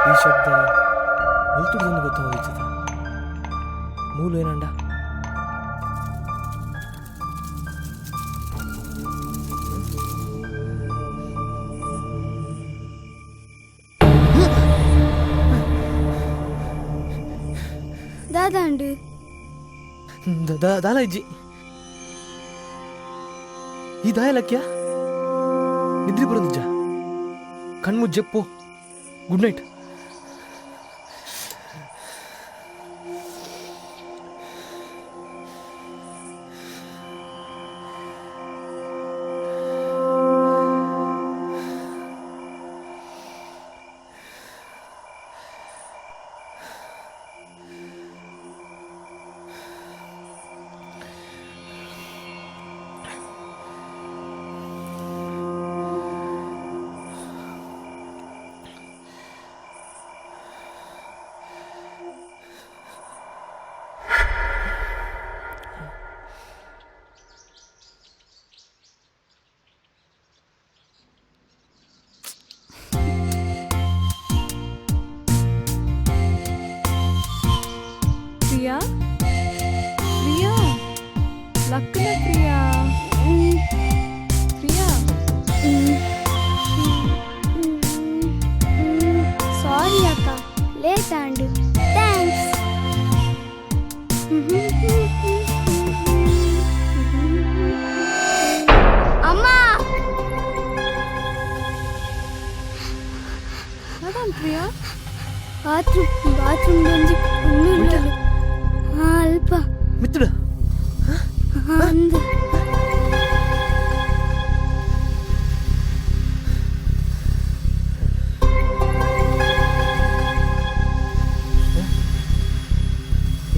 [SPEAKER 3] ಈ ಶಬ್ದ ಹೊಲ್ತುಡ್ದನ್ನು ಗೊತ್ತಾಗೋಯ್ತದ ಮೂಲ ಏನಂಡ
[SPEAKER 6] ದಾದಾಂಡು
[SPEAKER 3] ದಾಲ ಇಜ್ಜಿ ಈ ದಾಯಲಕ್ಯ ನಿದ್ರಿ ಬರೋದಿಜ್ಜ ಕಣ್ಮುಜ್ಜೆಪ್ಪು ಗುಡ್ ನೈಟ್
[SPEAKER 7] ಪ್ರಿಯಾ ಪ್ರಿಯಾ ಲಕ್ಕನ ಪ್ರಿಯಾ ಪ್ರಿಯಾ
[SPEAKER 6] ಸಾರಿ ಅಕ್ಕ ಲೇಟ್ ಆಂಡು ಥ್ಯಾಂಕ್ಸ್ ಅಮ್ಮ
[SPEAKER 7] ದಾದಾನ್ ಪ್ರಿಯಾ
[SPEAKER 6] ಬಾತ್ರೂಮ್ ಬಂದು ಅಲ್ಪ
[SPEAKER 3] ಮಿತ್ರ
[SPEAKER 6] ಅಂದ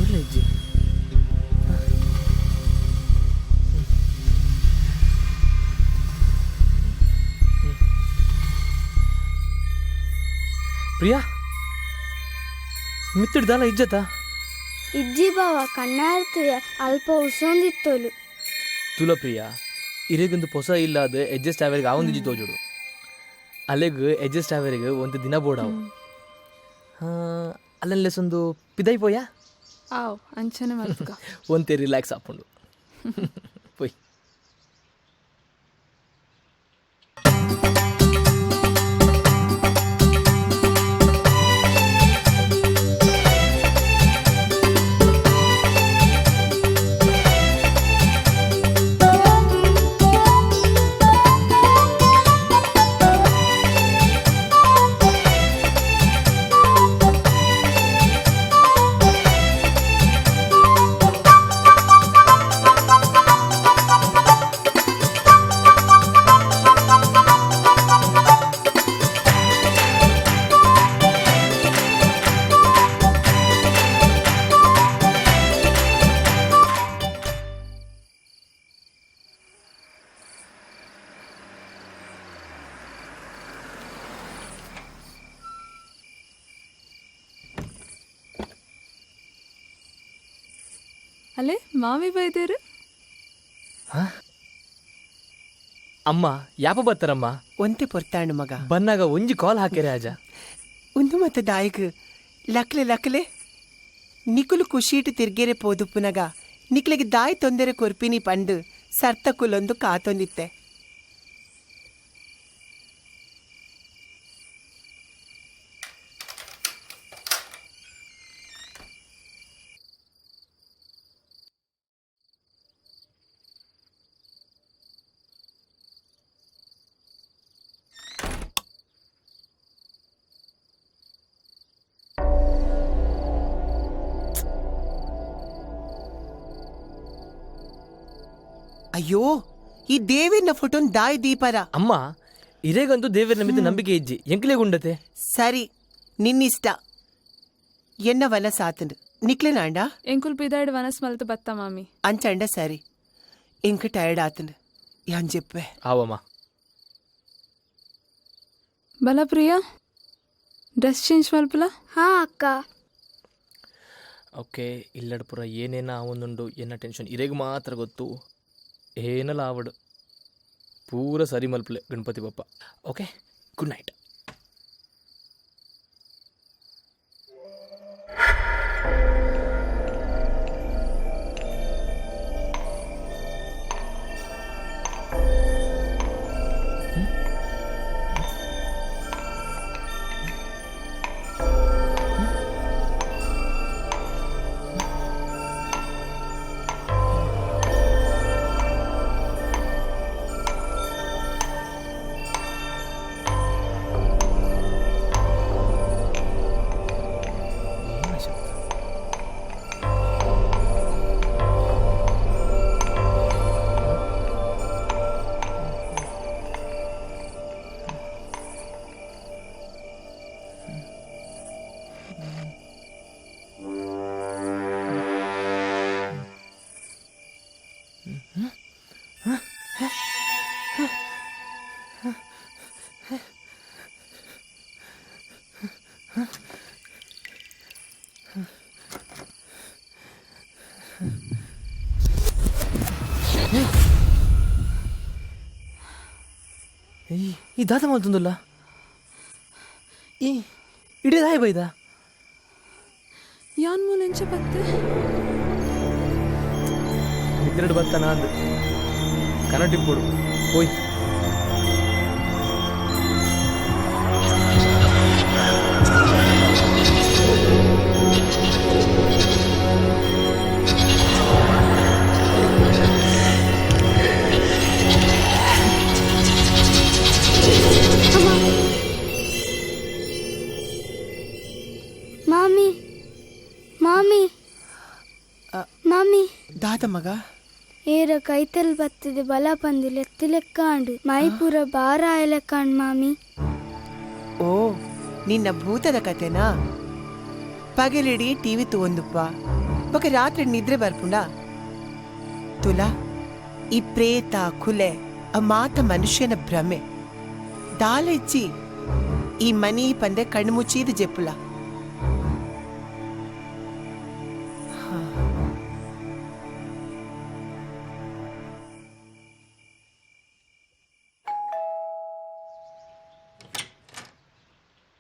[SPEAKER 3] ಇಲ್ಲ ಇಜ್ಜಿ ಪ್ರಿಯಾ ಮಿತ್ತಿಡ್ದಲ್ಲ ಇಜ್ಜತ
[SPEAKER 6] ಇಜ್ಜಿ ಬಾವ ಕಣ್ಣಾರ್ತು ಅಲ್ಪ ಉಸೊಂದಿತ್ತೋಲು
[SPEAKER 3] ತುಲ ಪ್ರಿಯಾ ಇರೇಗೊಂದು ಹೊಸ ಇಲ್ಲಾದ ಅಡ್ಜಸ್ಟ್ ಆವೇರಿಗೆ ಆ ಒಂದು ಇಜ್ಜಿ ತೋಜುಡು ಅಲೆಗ್ ಅಡ್ಜಸ್ಟ್ ಆವೇರಿಗೆ ಒಂದು ದಿನ ಬೋಡಾವು ಅಲ್ಲೊಂದು ಪಿದೈ ಪೋಯಾ
[SPEAKER 7] ಆವ್ ಅಂಚನೆ ಮಲ್ಕ
[SPEAKER 3] ಒಂತೆ ರಿಲ್ಯಾಕ್ಸ್ ಹಾಕೊಂಡು ಪೋಯ್
[SPEAKER 7] ಅಲ್ಲೇ ಮಾವಿ ಬೈದೇರು
[SPEAKER 3] ಅಮ್ಮ ಯಾಪ ಬತ್ತಾರಮ್ಮ
[SPEAKER 17] ಒಂತೆ ಪೊರ್ತಾಂಡು ಮಗ
[SPEAKER 3] ಬನ್ನಾಗ ಒಂಜಿ ಕಾಲ್ ಹಾಕಿರೆ ಆಜ
[SPEAKER 17] ಒಂದು ಮತ್ತೆ ದಾಯಿಗ್ ಲಕ್ಲೆ ಲಕ್ಲೆ ನಿಕುಲು ಖುಷೀಟ್ ತಿರ್ಗೆರೆ ಪೋದುಪ್ಪುನಗ ನಿಕ್ಲೆಗೆ ದಾಯಿ ತೊಂದರೆ ಕೊರ್ಪಿನಿ ಪಂಡು ಸರ್ತಕುಲೊಂದು ಕಾತೊಂದಿತ್ತೆ. ಅಯ್ಯೋ ಈ ದೇವಿನ ಫೋಟೋನ್ ದಾಯಿ ದೀಪರ
[SPEAKER 3] ಅಮ್ಮ ಇರೇಗಂತೂ ದೇವರ ಮಿದ್ದು ನಂಬಿಕೆ ಇಜ್ಜಿ ಎಂಕ್ಲೆ ಗುಂಡತೆ
[SPEAKER 17] ಸರಿ ನಿನ್ನಿಷ್ಟ ಎನ್ನ ವನ ಸಾತಂಡು ನಿಕ್ಲೆ ನಾಂಡ
[SPEAKER 7] ಎಂಕುಲ್ ಪಿದಾಡ್ ವನಸ್ ಮಲ್ತು ಬತ್ತ ಮಾಮಿ
[SPEAKER 17] ಅಂಚಂಡ ಸರಿ ಎಂಕ ಟಯರ್ಡ್ ಆತಂಡು ಯಾನ್ చెప్పే
[SPEAKER 3] ಆವಮ್ಮ
[SPEAKER 7] ಬಲ ಪ್ರಿಯಾ ಡ್ರೆಸ್ ಚೇಂಜ್ ಮಲ್ಪಲ
[SPEAKER 6] ಹಾ ಅಕ್ಕ
[SPEAKER 3] ಓಕೆ ಇಲ್ಲಡ ಪುರ ಏನೇನ ಒಂದುಂಡು ಎನ್ನ ಟೆನ್ಷನ್ ಇರೇಗ ಮಾತ್ರ ಗೊತ್ತು ಏನಲ್ಲ ಆವಡು ಪೂರ ಸರಿ ಮಲ್ಪಲೆ Ganapati Bappa. Okay good night. ಈ ದಾದ ಮಾಡ್ತಂದಲ್ಲ ಈ ಇಡೀ ದಾಯ ಬೈದ
[SPEAKER 7] ಯಾನ್ ಮೂಲೆಂಚ ಬತ್ತೆ
[SPEAKER 3] ನಿದ್ರೆಡು ಬತ್ತಾನ ಅಂದು ಕನಟಿಪ್ಪುಡು ಹೋಯ್
[SPEAKER 6] ಮಾಮಿ ಮಾಮಿ ಮಾಮಿ
[SPEAKER 17] ದಾದ ಮಗ
[SPEAKER 6] ಏರ ಕೈತಲ್ ಬತ್ತಿದೆ ಬಲ ಪಂದಿಲ್ ಎತ್ತಿಲೆಕ್ಕಾಂಡು ಮೈಪುರ ಬಾರ ಆಯಲೆಕ್ಕಾಂಡ್ ಮಾಮಿ.
[SPEAKER 17] ಓ ನಿನ್ನ ಭೂತದ ಕತೆನಾ? ಪಗಲಿಡಿ ಟಿವಿ ತಗೊಂದುಪ್ಪ ಬೊಕ ರಾತ್ರಿ ನಿದ್ರೆ ಬರ್ಪುಂಡ ತುಲಾ ಈ ಪ್ರೇತ ಕುಲೆ ಆ ಮಾತ ಮನುಷ್ಯನ ಭ್ರಮೆ ದಾಲೆಚ್ಚಿ ಈ ಮನಿ ಪಂದೆ ಕಣ್ಣು ಮುಚ್ಚಿದ ಜೆಪ್ಪುಲ.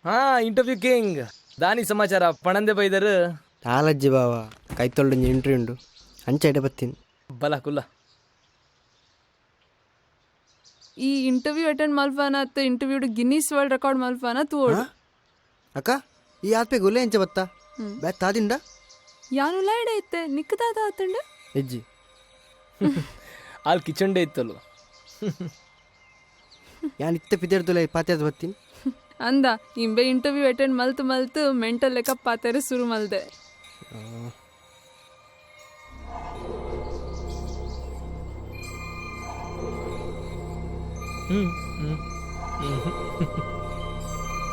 [SPEAKER 3] ಹಾ ಇಂಟರ್ವ್ಯೂ ಕಿಂಗ್ ದಾನಿ ಸಮಾಚಾರ ಪಣಂದೆ ಬೈದರು
[SPEAKER 15] ಟಾಲಜ್ಜಿ ಬಾವ ಕೈ ತೊಳ್ದು ಎಂಟ್ರಿ ಉಂಡು ಅಂಚೆ ಬತ್ತೀನಿ
[SPEAKER 3] ಬಲ ಕುಲ್ಲ.
[SPEAKER 7] ಈ ಇಂಟರ್ವ್ಯೂ ಅಟೆಂಡ್ ಮಲ್ಪಾನ ಅತ್ತ ಇಂಟರ್ವ್ಯೂ ಗಿನ್ನಿಸ್ ವರ್ಲ್ಡ್ ರೆಕಾರ್ಡ್ ಮಲ್ಪಾನ ತೋಡು
[SPEAKER 15] ಅಕ್ಕ ಈ ಆತ್ಪೆ ಗುಲೆ ಎಂಚೆ ಬತ್ತ ಬ್ಯಾತ್ ತಾದಿಂಡ
[SPEAKER 7] ಯಾನು ಲೈಡ ಇತ್ತೆ ನಿಕ್ಕದಾದ ಆತಂಡ
[SPEAKER 15] ಹೆಜ್ಜಿ
[SPEAKER 3] ಅಲ್ಲಿ ಕಿಚನ್ ಡೇ ಇತ್ತಲ್ಲ
[SPEAKER 15] ಯಾನ್ ಇತ್ತೆ ಪಿದೇರ್ದುಲೆ ಪಾತ್ಯಾದ ಬತ್ತೀನಿ
[SPEAKER 7] ಅಂದ ಇಂಬೆ ಇಂಟರ್ವ್ಯೂ ಅಟೆಂಡ್ ಮಲ್ತು ಮೆಂಟಲ್ ಲೆಕ್ಕ ಪಾತಾರೆ ಶುರು ಮಲ್ದೆ.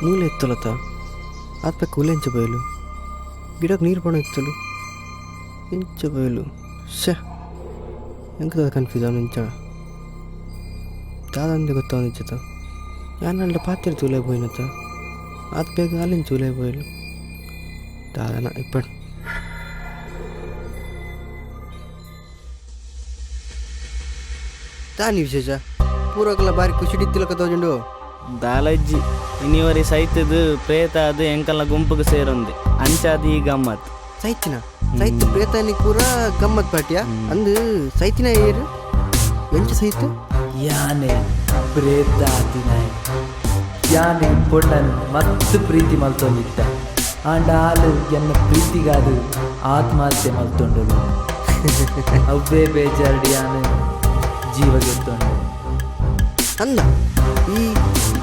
[SPEAKER 15] ಮೂಲೆ ಎತ್ತಲತ್ತ ಆತ್ಪೆ ಕೂಲೆ ಎಂಚ ಬಯಲು ಗಿಡಕ್ಕೆ ನೀರು ಪಣ ಎತ್ತಲು ಎಂಚ ಬಯಲು ಶೇ ಎಂಕದ ಕನ್ಫ್ಯೂಸ್ ಅವನು ಇಂಚ ದಾದಂದೆ ಗೊತ್ತಾವ ನಿಂಚತ ಯಾನಲ್ಲ ಪಾತ್ರೆ ಚೂಲೆ పోయినత ಆತ್ಪೇಗ ಅಲ್ಲಿನ ಚೂಲೆ పోయಲು ದಾದನ ಇಪ್ಪಡು ತಾನಿ ವಿಶೇಷ ಪೂರ್ವಕಲ್ಲ ಬಾರಿ ಖುಷಿ ಇತ್ತಿಲಕ ತೋಜುಂಡು
[SPEAKER 16] ದಾಲಜ್ಜಿ ಇನ್ನಿವರಿ ಸೈತದು ಪ್ರೇತ ಅದು ಎಂಕಲ್ನ ಗುಂಪಿಗೆ ಸೇರೊಂದು ಅಂಚಾದಿ ಗಮ್ಮತ್
[SPEAKER 15] ಸೈತಿನ ಸೈತ್ ಪ್ರೇತಾನಿ ಪೂರ ಗಮ್ಮತ್ ಪಾಟ್ಯ ಅಂದು ಸೈತಿನ ಏರು ಎಂಚ ಸೈತು
[SPEAKER 18] ಯಾನೆ ಪ್ರೇತ ಆದಿನಾಯ್ ಯಾನೆ ಪೊಣ್ಣನ್ ಮಸ್ತ್ ಪ್ರೀತಿ ಮಲ್ತೊಂದಿತ್ತ ಆಂಡ ಆಲು ಎನ್ನ ಪ್ರೀತಿಗಾದು ಆತ್ಮಹತ್ಯೆ ಮಲ್ತೊಂಡಳು ಅವ್ವೇ ಬೇಜಾರ್ಡಿ ಯಾನು ಜೀವ ಗೆತ್ತೊಂಡು
[SPEAKER 15] ಅಂದ ಈ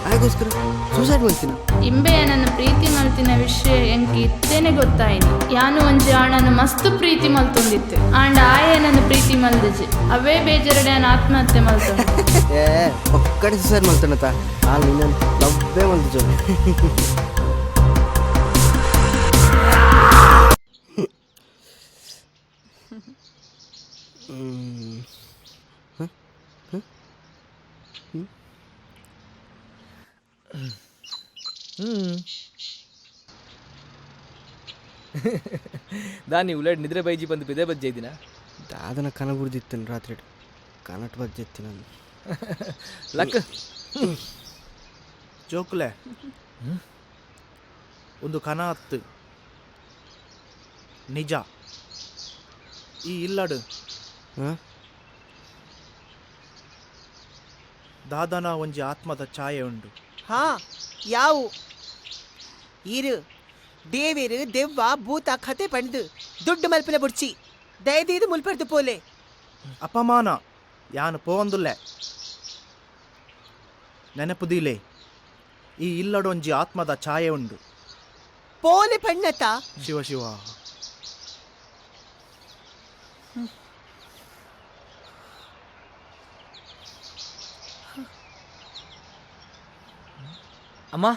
[SPEAKER 15] ಆಗೋಸ್ಕರ ಸೂಸೈಡ್ ಮಾಡ್ತೀನ
[SPEAKER 19] ಇಂಬೆ ನನ್ನ ಪ್ರೀತಿ ಮಲ್ತಿನ ವಿಷಯ ಎಂಕಿ ಇತ್ತೇನೆ ಗೊತ್ತಾಯಿನಿ ಯಾನು ಒಂಜಿ ಆಣನು ಮಸ್ತ್ ಪ್ರೀತಿ ಮಲ್ತೊಂದಿತ್ತು ಆಂಡ ಆಯ ನನ್ನ ಪ್ರೀತಿ ಮಲ್ದಜಿ ಅವೇ ಬೇಜಾರಡೆ ನಾನು ಆತ್ಮಹತ್ಯೆ ಮಲ್ತೊಂಡು
[SPEAKER 15] ಏ ಒಕ್ಕಡೆ ಸೂಸೈಡ್ ಮಾಡ್ತಾನತ್ತ ಆ ನಿನ್ನ ಲವ್ವೇ ಮಲ್ತು
[SPEAKER 3] ದಾನಿ ಉಳ್ಳಾಡಿ ನಿದ್ರೆ ಬೈಜಿ ಬಂದು ಬಿದೆ ಬಜ್ಜೆ ಇದ್ದೀನ
[SPEAKER 15] ದಾದನ ಕನ ಬುಡ್ದಿತ್ತೇನೆ ರಾತ್ರಿ ಕನಟ್ ಬಜ್ಜೆತ್ತಿ ನಾನು
[SPEAKER 3] ಲಕ್
[SPEAKER 2] ಜೋಕ್ಲೆ ಒಂದು ಕನ ಹತ್ತು ನಿಜ ಈ ಇಲ್ಲಡು ದಾದನ ಒಂಜಿ ಆತ್ಮದ ಛಾಯೆ ಉಂಡು
[SPEAKER 17] ಹಾ ಯಾವು ಇರು ದೇವೇರು ದೆವ್ವ ಭೂತ ಕತೆ ಪಂಡು ದುಡ್ಡು ಮಲ್ಪನೆ ಬುಡ್ಚಿ ದಯದೀದು ಮುಲ್ಪಡ್ದು ಪೋಲೆ
[SPEAKER 2] ಅಪಮಾನ ಯಾನು ಪೋಂದುಲ್ಲೆ ನೆನಪುದಿಲೆ ಈ ಇಲ್ಲಡೊಂಜಿ ಆತ್ಮದ ಛಾಯೆ ಉಂಡು
[SPEAKER 17] ಪೋಲೆ ಪಣ್ಣತ
[SPEAKER 2] ಶಿವ ಶಿವ
[SPEAKER 3] ಅಮ್ಮ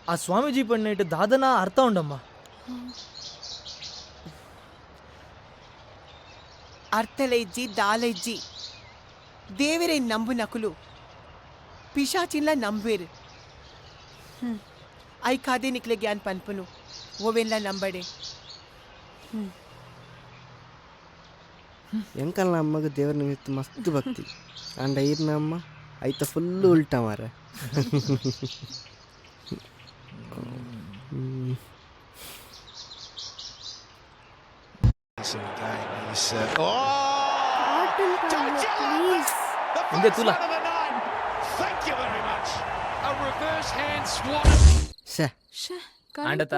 [SPEAKER 3] ಆ ಸ್ವಾಮೀಜಿ ಪಣ್ಣೆಟ್ಟು ದಾದನ ಅರ್ಥ ಉಂಡಮ್ಮ
[SPEAKER 17] ಅರ್ಥಲ ಇಜ್ಜಿ ದಾಲ ಇಜ್ಜಿ ದೇವರೇ ನಂಬು ನಕುಲು ಪಿಶಾಚಿನ್ಲ ನಂಬೇರು ಐ ಕಾದೆ ನಿಕ್ಲೆ ಜ್ಞಾನ ಪನ್ಪನು ಓವೆಲ್ಲ ನಂಬಡೆ
[SPEAKER 15] ಎಂಕಲ್ನ ಅಮ್ಮಗ ದೇವ್ರ ನಿಮಿತ್ತ ಮಸ್ತ್ ಭಕ್ತಿ ಅಂಡ ಈರ್ನ ಅಮ್ಮ ಐತ ಫುಲ್ಲು ಉಲ್ಟಾ ಮಾರ
[SPEAKER 3] ಹಿಂದೆ ತುಲ ಆಂಡತ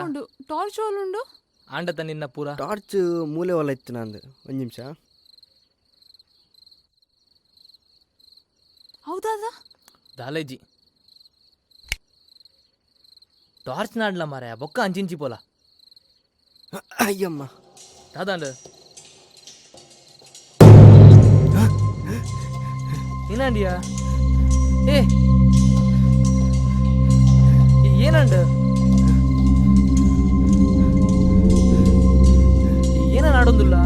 [SPEAKER 7] ಟಾರ್ಚ್ ಉಂಡು
[SPEAKER 3] ಆಂಡತ ನಿನ್ನ ಪೂರ
[SPEAKER 15] ಟಾರ್ಚ್ ಮೂಲೆ ಹೊಲ ಇತ್ತು ನಂದು ಒಂದು ನಿಮಿಷ
[SPEAKER 7] ಹೌದಾದ
[SPEAKER 3] ದಾಲೇಜಿ ಟಾರ್ಚ್ ನಾಡ್ಲ ಮಾರ ಬೊಕ್ಕ ಅಂಚಿಂಚಿ ಪೋಲ
[SPEAKER 15] ಅಯ್ಯಮ್ಮ
[SPEAKER 3] ದಾದಾಂಡ ಏನಾಂಡಿಯಾ ಏ ಏನಂಡ ಏನಾಡೊಂದಿಲ್ಲ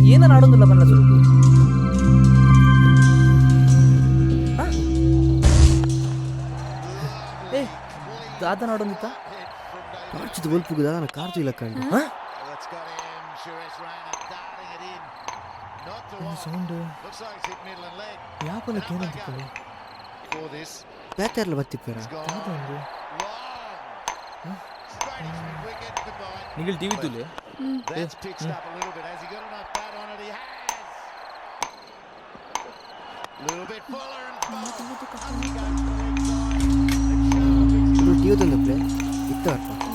[SPEAKER 3] ಏನಾಡೊಂದಿಲ್ಲ ಬಲ್ಲ ಸ್ವಲ್ಪ ಏ ದಾದ ನಾಡೊಂದಿತ್ತ
[SPEAKER 15] ಟಾರ್ಚ್ ಒಲ್ಪುಗುದ ನಾನು ಕಾರ್ತು ಇಲ್ಲ ಕಂಡು
[SPEAKER 3] ಸೌಂಡ್ ಯಾಪಲಕ್ಕೆ ಏನಂತಿಕ್ಕಳು
[SPEAKER 15] ಬೇತಾರಲ್ಲ ಬತ್ತಿಪ್ಪೇರ
[SPEAKER 3] ನಿಗಲ್ ಟಿವಿ ತುಲೆ
[SPEAKER 15] ಟಿವಿ ತಂದು ಪ್ಲೇ ಇತ್ತವಪ್ಪ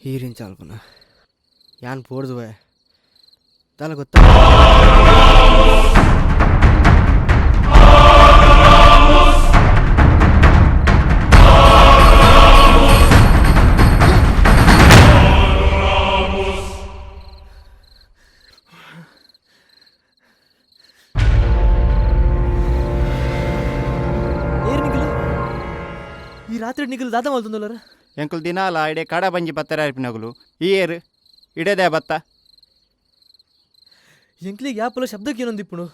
[SPEAKER 15] ಹೀರಿನ ಚಾಲ್ಪನ ಯಾನ್ ಪೋಡ್ದುವೆ ತಲ ಗೊತ್ತ
[SPEAKER 3] ಈ ರಾತ್ರಿ ನಿಗಲ್ ದಾದ ಮಲ್ತಂದಲ್ಲರ
[SPEAKER 20] ಎಂಕುಲ್ ದಿನಾಲ ಇಡೆ ಕಡ ಬಂಜಿ ಬತ್ತರ ಅರ್ಪಿನಗುಲು ಈ ಏರು ಇಡೇದೇ ಬತ್ತ
[SPEAKER 3] ಎಂಕ್ಲಿಗೆ ಯಾಪಲ ಶಬ್ದಕ್ಕೆ ಏನೊಂದಿಪ್ಪುಣು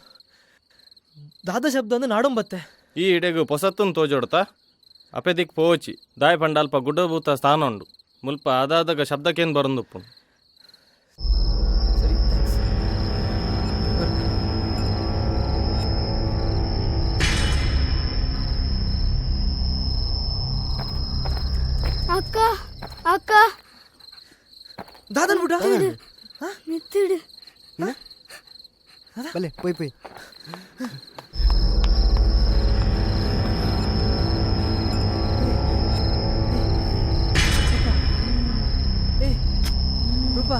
[SPEAKER 3] ದಾದ ಶಬ್ದ ಅಂದ್ರೆ ನಾಡೊಂಬತ್ತೆ
[SPEAKER 16] ಈ ಇಡೆಗು ಪೊಸತ್ತನ್ನು ತೋಜೋಡ್ತಾ ಅಪೆದಿಕ್ ಪೋಚಿ ದಾಯ ಪಂಡ ಅಲ್ಪ ಗುಡ್ಡಭೂತ ಸ್ಥಾನ ಉಂಡು ಮುಲ್ಪ ಅದಾದಾಗ ಶಬ್ದಕ್ಕೇನು ಬರಂದುಪ್ಪುಣು
[SPEAKER 6] ಅಕ್ಕ ಅಕ್ಕ
[SPEAKER 3] ದಾದನ್ ಬಿಡ
[SPEAKER 6] ಮೆತ್ತಿಡು
[SPEAKER 15] ಬಲೆ ಪೋಯ್ ಪೋಯ್
[SPEAKER 3] ರೂಪಾ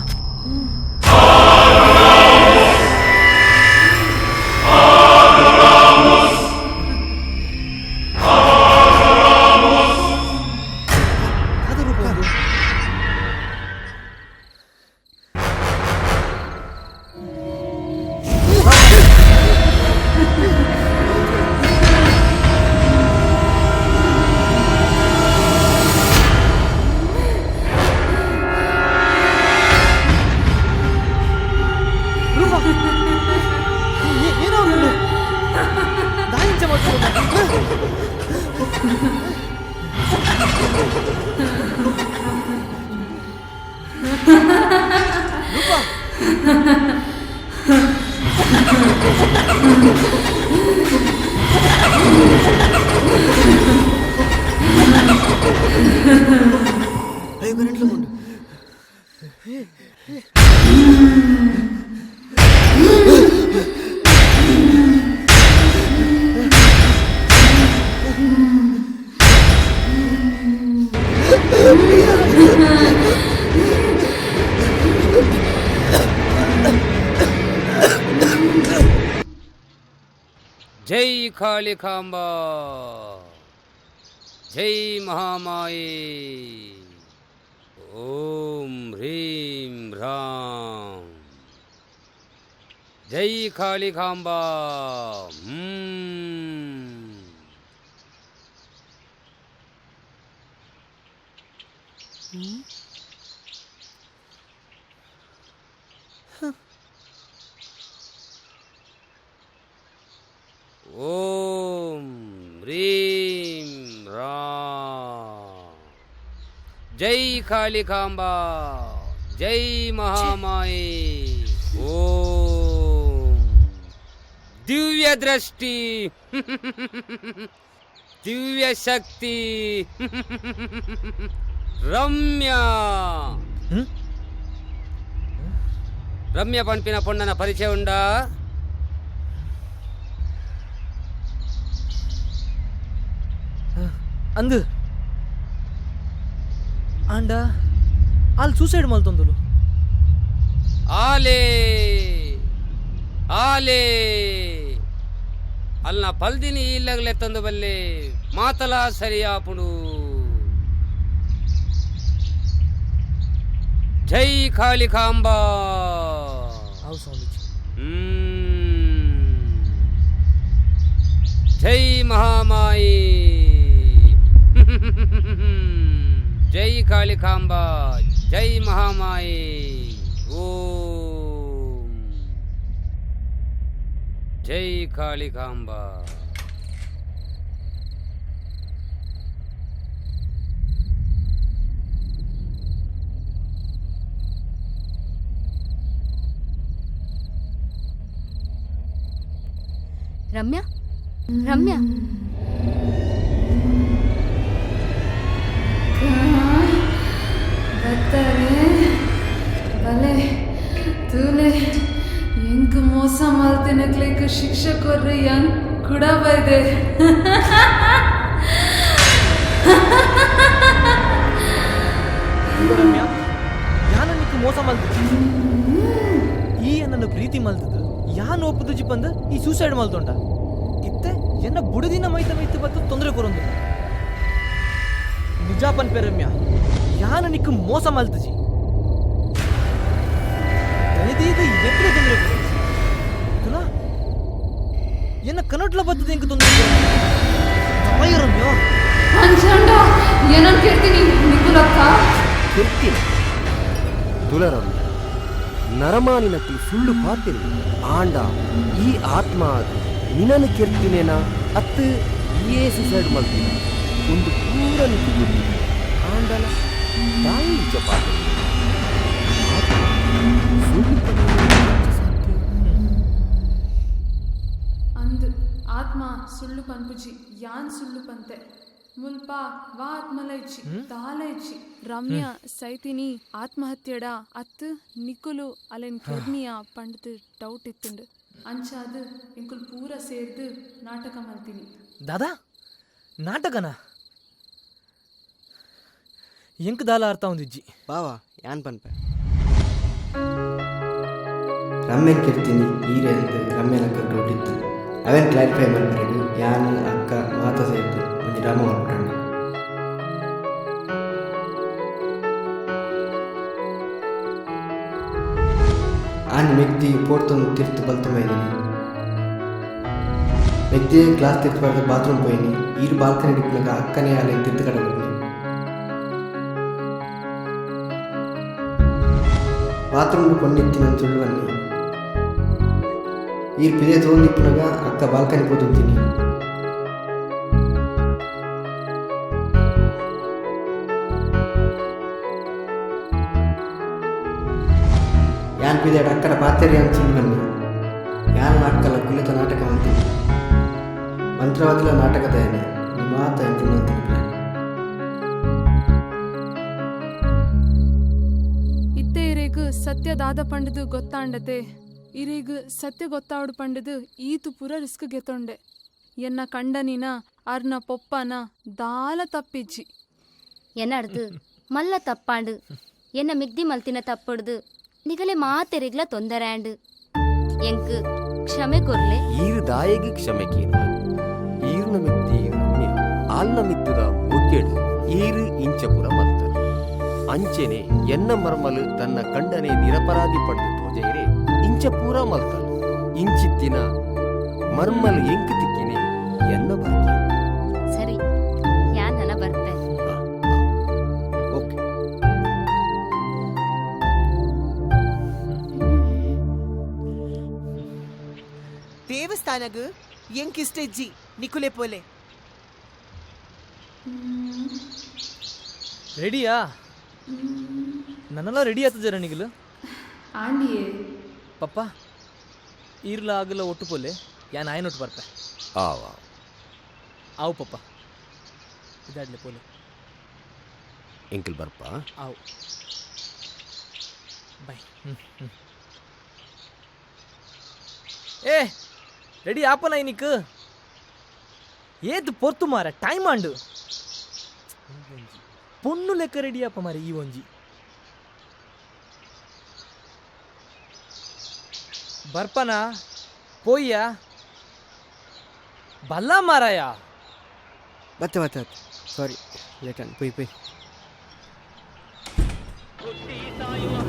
[SPEAKER 21] ಜೈ ಕಾಳಿಕಾಂಬಾ ಜೈ ಮಹಾಮಾಯೆ ಓಂ ಹ್ರೀಂ ಹ್ರಾಂ ಜೈ ಕಾಳಿಕಾಂಬಾ ಓಂ ಹ್ರೀಂ ಹ್ರಾಂ ಜೈ ಕಾಳಿಕಾಂಬಾ ಜೈ ಮಹಾಮಾಯೆ ಓಂ ದಿವ್ಯ ದೃಷ್ಟಿ ದಿವ್ಯ ಶಕ್ತಿ ರಮ್ಯಾ ರಮ್ಯ ಪಂಪಿನ ಪೊಣ್ಣನ ಪರಿಚಯ ಉಂಡಾ
[SPEAKER 3] ಅಂದು ಆಂಡ ಅಲ್ಲಿ ಸೂಸೈಡ್ ಮಲ್ತೊಂದುಲು
[SPEAKER 21] ಆಲೆ ಆಲೆ ಅಲ್ನ ಪಲ್ದಿನಿ ಇಲ್ಲಗಲೆ ತಂದು ಬಲ್ಲೆ ಮಾತಲ ಸರಿಯಾಪುಡು ಜೈ ಕಾಳಿಕಾಂಬಾ ಜೈ ಮಹಾಮಾಯಿ ಜೈ ಕಾಳಿಕಾಂಬಾ ಜೈ ಮಹಾಮಾಯಿ ಓಂ ಜೈ ಕಾಳಿಕಾಂಬಾ
[SPEAKER 6] ರಮ್ಯಾ ರಮ್ಯಾ
[SPEAKER 7] ಭಲೆ ತೂಲೆ ಹೆಂಗ್ ಮೋಸ ಮಾಡ್ತೀನಕ್ಲಿಕ್ಕೆ ಶಿಕ್ಷಕರು ಹೆಂಗ್ ಕೂಡ ಬೈದೆ
[SPEAKER 3] ರಮ್ಯಾ ಮೋಸ ಮಲ್ತು ಈ ನನ್ನ ಪ್ರೀತಿ ಮಲ್ತದ್ದು ಯಾನ್ ಒಪ್ಪುದು ಬಂದು ಈ ಸೂಸೈಡ್ ಮಲ್ತೊಂಡ ಇತ್ತೆ ಎನ್ನ ಬುಡದಿನ ಮೈತ ಮೈತು ಬತ್ತು ತೊಂದರೆ ಕೊರೊಂದು ನಿಜಾಪನ್ ಪೆರಮ್ಯ ಯಾನ ನಿಕ್ಕು ಮೋಸ ಮಲ್ತಜಿ ತಲೆದೀಗ ಎಕ್ಕಡೆ ತೊಂದರೆ ಕೊರೊಂದು ಎನ್ನ ಕನ್ನಡಲ ಬತ್ತದ ಎಂಕ ತೊಂದರೆ ರಮ್ಯೋ
[SPEAKER 7] ಅಂಜಂಡ ಏನನ್ ಕೇಳ್ತೀನಿ ನಿಕುಲಕ್ಕ
[SPEAKER 10] ಕೆರ್ತೀನಿ ತುಲರಮ್ಯ ನರಮಾನಿನಕ್ಕೆ ಸುಳ್ಳು ಪಾತಿರಿ ಆಂಡ ಈ ಆತ್ಮ ನಿನನು ಕೆರ್ತಿನೇನ ಅತ್ತು ಏ ಸುಸೈಡ್ ಮಾಡ್ತೀನಿ ಒಂದು ಪೂರ ನಿಂತು ಆಂಡಲ ತಾಯಿ ಚಪಾತಿ
[SPEAKER 7] ಅಂದ್ ಆತ್ಮ ಸುಳ್ಳು ಪನ್ಪುಜಿ ಯಾನ್ ಸುಳ್ಳು ಪಂತೆ ಮುಲ್ಪ ವಾ ಆತ್ಮಲ ಇಚ್ಚಿ ದಾಲ ಇಚ್ಚಿ ರಮ್ಯ ಸೈತಿನಿ ಆತ್ಮಹತ್ಯೆಡ ಅತ್ತು ನಿಕುಲು ಅಲೆನ್ ಕೆರ್ನಿಯ ಪಂಡದು ಡೌಟ್ ಇತ್ತುಂಡು ಅಂಚಾದು ಇಂಕುಲ್ ಪೂರ ಸೇರ್ದು ನಾಟಕ ಮಲ್ತೀನಿ
[SPEAKER 3] ದಾದಾ ನಾಟಕನಾ ಎಂಕ್ ದಾಲ ಅರ್ಥ ಒಂದಿಜ್ಜಿ
[SPEAKER 15] ಬಾವಾ ಯಾನ್ ಪನ್ಪೆ ರಮ್ಯನ್ ಕೆರ್ತೀನಿ ಈರೆ ಅಂತ ರಮ್ಯನ ಅಕ್ಕ ಡೌಟ್ ಇತ್ತು ಅವೇನ್ ಕ್ಲಾರಿಫೈ ಮಾಡ್ಬಿಡಿ ಯಾನ್ ಅಕ್ಕ ಮಾತ ಸೇರ್ತು ಒಂದು ಡ್ರಾಮಾ ಮಾಡ್ಬಿಟ್ಟು ಆನ್ ವ್ಯಕ್ತಿ ಪೋರ್ತೊಂದು ತಿರ್ತು ಬಲ್ತು ಮೈದಿನಿ ವ್ಯಕ್ತಿ ಕ್ಲಾಸ್ ತಿರ್ತು ಬರ್ದು ಬಾತ್ರೂಮ್ ಪೋಯಿನಿ ಈರು ಬಾಲ್ಕನಿ ಡಿಪ್ನಾಗ ಅಕ್ಕನೇ ಅಲ್ಲಿ ತಿರ್ತು ಕಡೆ ಹೋಗ್ನಿ ಬಾತ್ರೂಮ್ ಕೊಂಡಿರ್ತೀನಿ ಅಂತ ಸುಳ್ಳುವನ್ನಿ ಈರು ಪಿದೆ ತೊಗೊಂಡಿಪ್ನಾಗ ಅಕ್ಕ ಬಾಲ್ಕನಿ ಕೂತೀನಿ ಯಾನ್ ಪಿದೆ ಅಕ್ಕನ ಪಾತ್ರೆ ಅಂತ ಸುಳ್ಳುವನ್ನಿ ಯಾನ್ ಅಕ್ಕಲ ಕುಲಿತ ನಾಟಕ ಅಂತೀನಿ ಮಂತ್ರವಾದಿಲ ನಾಟಕ ತಯಾರಿ ಮಾತ ಅಂತೀನಿ
[SPEAKER 7] ಇತ್ತೆ ಇರೇಗು ಸತ್ಯ ದಾದ ಪಂಡದು ಗೊತ್ತಾಂಡತೆ ಇರೇಗು ಸತ್ಯ ಗೊತ್ತಾವಡು ಪಂಡದು ಈತು ಪೂರ ರಿಸ್ಕ್ ಗೆತ್ತೊಂಡೆ ಎನ್ನ ಕಂಡನಿನ ಅರ್ನ ಪೊಪ್ಪನ ದಾಲ ತಪ್ಪಿಜ್ಜಿ
[SPEAKER 1] ಎನ್ನಡ್ದು ಮಲ್ಲ ತಪ್ಪಾಂಡು ಎನ್ನ ಮಿಗ್ದಿ ಮಲ್ತಿನ ತಪ್ಪಡ್ದು ನಿಗಲೆ ಮಾತೆರಿಗ್ಲ ತೊಂದರೆ ಆಂಡು ಎಂಕ್ ಕ್ಷಮೆ ಕೊರ್ಲೆ
[SPEAKER 10] ಈರು ದಾಯಗೆ ಕ್ಷಮೆ ಕೇನು ಈರ್ನ ಮಿತ್ತಿ ರಮ್ಯ ಆಲ್ನ ಮಿತ್ತದ ಮುಗ್ಗೆಡು ಈರು ಇಂಚಪುರ ಮಲ್ತರು ಅಂಚೆನೆ ಎನ್ನ ಮರ್ಮಲು ತನ್ನ ಕಂಡನೆ ನಿರಪರಾಧಿ ಪಂಡು ತೋಜೆಯರೆ ಇಂಚ ಪೂರ ಮಲ್ತಲು ಇಂಚಿತ್ತಿನ ಮರ್ಮಲು ಎಂಕ್ ತಿಕ್ಕಿನೆ ಎನ್ನ ಭಾಗ್ಯ
[SPEAKER 1] ಸರಿ ಯಾನ್ ಹನ ಬರ್ಪೆ
[SPEAKER 10] ಓಕೆ
[SPEAKER 17] ದೇವಸ್ಥಾನಗ ಎಂಕಿಷ್ಟ ಇಜ್ಜಿ ನಿಕುಲೆ ಪೋಲೆ
[SPEAKER 3] ರೆಡಿಯಾ ನನ್ನೆಲ್ಲ ರೆಡಿ ಆಯ್ತು ಜರ ನಿಗಲು
[SPEAKER 7] ಆಂಡಿಯೇ
[SPEAKER 3] ಪಪ್ಪ ಈರ್ಲ ಆಗಲ್ಲ ಒಟ್ಟು ಪೋಲೆ ಯಾ ನಾಯನೊಟ್ಟು ಬರ್ಪೆ
[SPEAKER 10] ಆವಾ
[SPEAKER 3] ಆವು ಪಪ್ಪ ಇದಾಡ್ಲೆ ಪೋಲೆ
[SPEAKER 10] ಎಂಕಲ್ ಬರ್ಪ
[SPEAKER 3] ಆವು ಬೈ ಏ ರೆಡಿ ಆಪನ ಇನಿಕ್ ಏದು ಪೊರ್ತು ಮಾರ ಟೈಮ್ ಆಂಡು ಪೊಣ್ಣು ಲೆಕ್ಕ ರೆಡಿ ಆಪ ಮಾರ ಈ ಒಂಜಿ ಬರ್ಪನ ಪೋಯ್ಯ ಬಲ್ಲ ಮಾರಾಯ
[SPEAKER 15] ಮತ್ತೆ ಸಾರಿ ಲೇಟ್ ಆನ್ ಪೊಯ್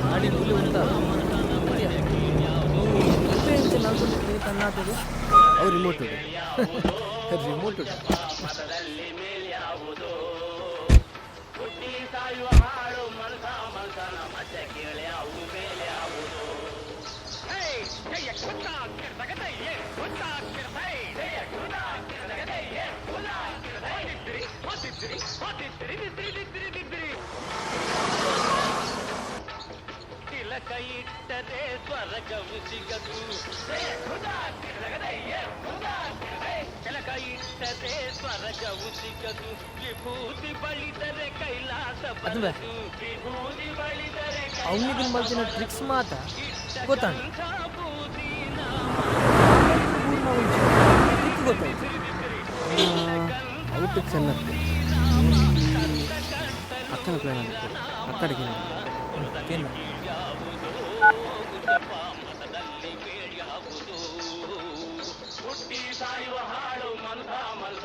[SPEAKER 3] ಗಾಡಿ ಫುಲ್ ಉಂಟಾ
[SPEAKER 15] ಅವ್ರು ರಿಮೋಟ್
[SPEAKER 3] ರಿಮೋಟ್
[SPEAKER 22] ಇಟ್ಟರೆ ಸ್ವರ್ಗವು ಸಿಗದು ಕೆಳಕ ಇಟ್ಟರೆ ಸ್ವರ್ಗವು ಸಿಗದು ವಿಭೂತಿ ಬಳಿದರೆ ಕೈಲಾಸ ಬರದು ವಿಭೂತಿ ಬಳಿದರೆ
[SPEAKER 3] ಅವನಿಗೆ ಮಲ್ತಿನ ಟ್ರಿಕ್ಸ್ ಮಾತ ಗೊತ್ತಾಂಡು ಗೊತ್ತಾಯ್ತು
[SPEAKER 15] ಔಟ್ ಚೆನ್ನಾಗಿ ಅಕ್ಕನ ಪ್ಲಾನ್ ಅಕ್ಕಡಿಗೆ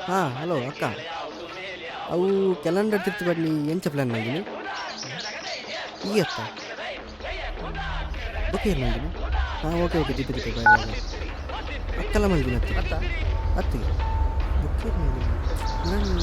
[SPEAKER 5] ಹಾಂ ಹಲೋ ಅಕ್ಕ, ಅವು ಕ್ಯಾಲೆಂಡರ್ ತಿರ್ತು ಬರಲಿ ಎಂಚ ಪ್ಲ್ಯಾನ್ ಮಾಡಿದ್ದೀನಿ ಈಗ ಅಕ್ಕ ಓಕೆ ಇಲ್ಲ ಮಾಡಿದ್ದೀನಿ. ಹಾಂ ಓಕೆ ಓಕೆ ತಿಪ್ಪಿ ಬಾಯ್ ಅಕ್ಕೆಲ್ಲ ಮಾಡಿದ್ದೀನಿ ಅತ್ತಿಗೆ ಓಕೆ ನಾನು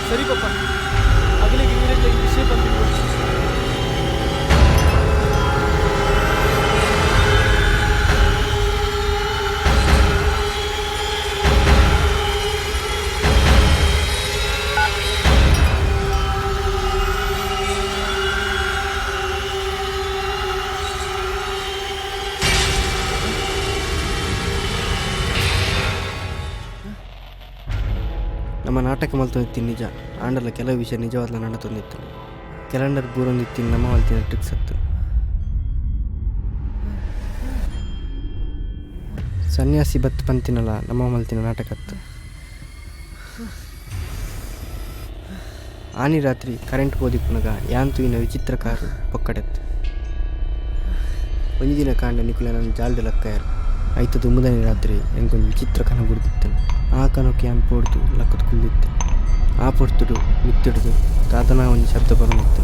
[SPEAKER 3] ಸರಿ ಪಪ್ಪ, ಅಗಲಿಗೆ ಈ ವಿಷಯ ಬಂದಿದ್ದು
[SPEAKER 5] ನಮ್ಮ ನಾಟಕ ಮಲ್ತೊಂದಿತ್ತು ನಿಜ ಆಂಡಲ ಕೆಲವು ವಿಷಯ ನಿಜವಾದ ನಡ ತಂದಿತ್ತು. ಕ್ಯಾಲೆಂಡರ್ ಬೂರೊಂದಿತ್ತು ನಮ್ಮ ಮಲ್ತಿನ ಟ್ರಿಕ್ಸ್ ಹತ್ತು ಸನ್ಯಾಸಿ ಬತ್ತು ಪಂತಿನಲ್ಲ ನಮ್ಮ ಮಲ್ತಿನ ನಾಟಕ ಹತ್ತು. ಆನಿ ರಾತ್ರಿ ಕರೆಂಟ್ ಹೋದಿ ಪುನಗ ಯಾಂತುವಿನ ವಿಚಿತ್ರ ಕಾರು ಪೊಕ್ಕಡೆತ್ತು. ಒಂದು ದಿನ ಕಾಂಡ ನಿಕುಲ ನನ್ನ ಜಾಲ್ದ ಲಕ್ಕಾಯರು ಆಯ್ತು. ದುಮ್ಮದನೇ ರಾತ್ರಿ ಎಂಗೊಂದು ವಿಚಿತ್ರ ಕನ ಗುಡ್ದಿತ್ತು. ಆ ಕನಕ್ಕೆ ಯಾನ್ ಪೋಡ್ದು ಲಕ್ಕದ ಕುಳ್ದಿತ್ತು. ಆ ಪೊರ್ತುಡು ಮಿತ್ತಿಡ್ದು ದಾದನ ಒಂದು ಶಬ್ದ ಬರೋದಿತ್ತು.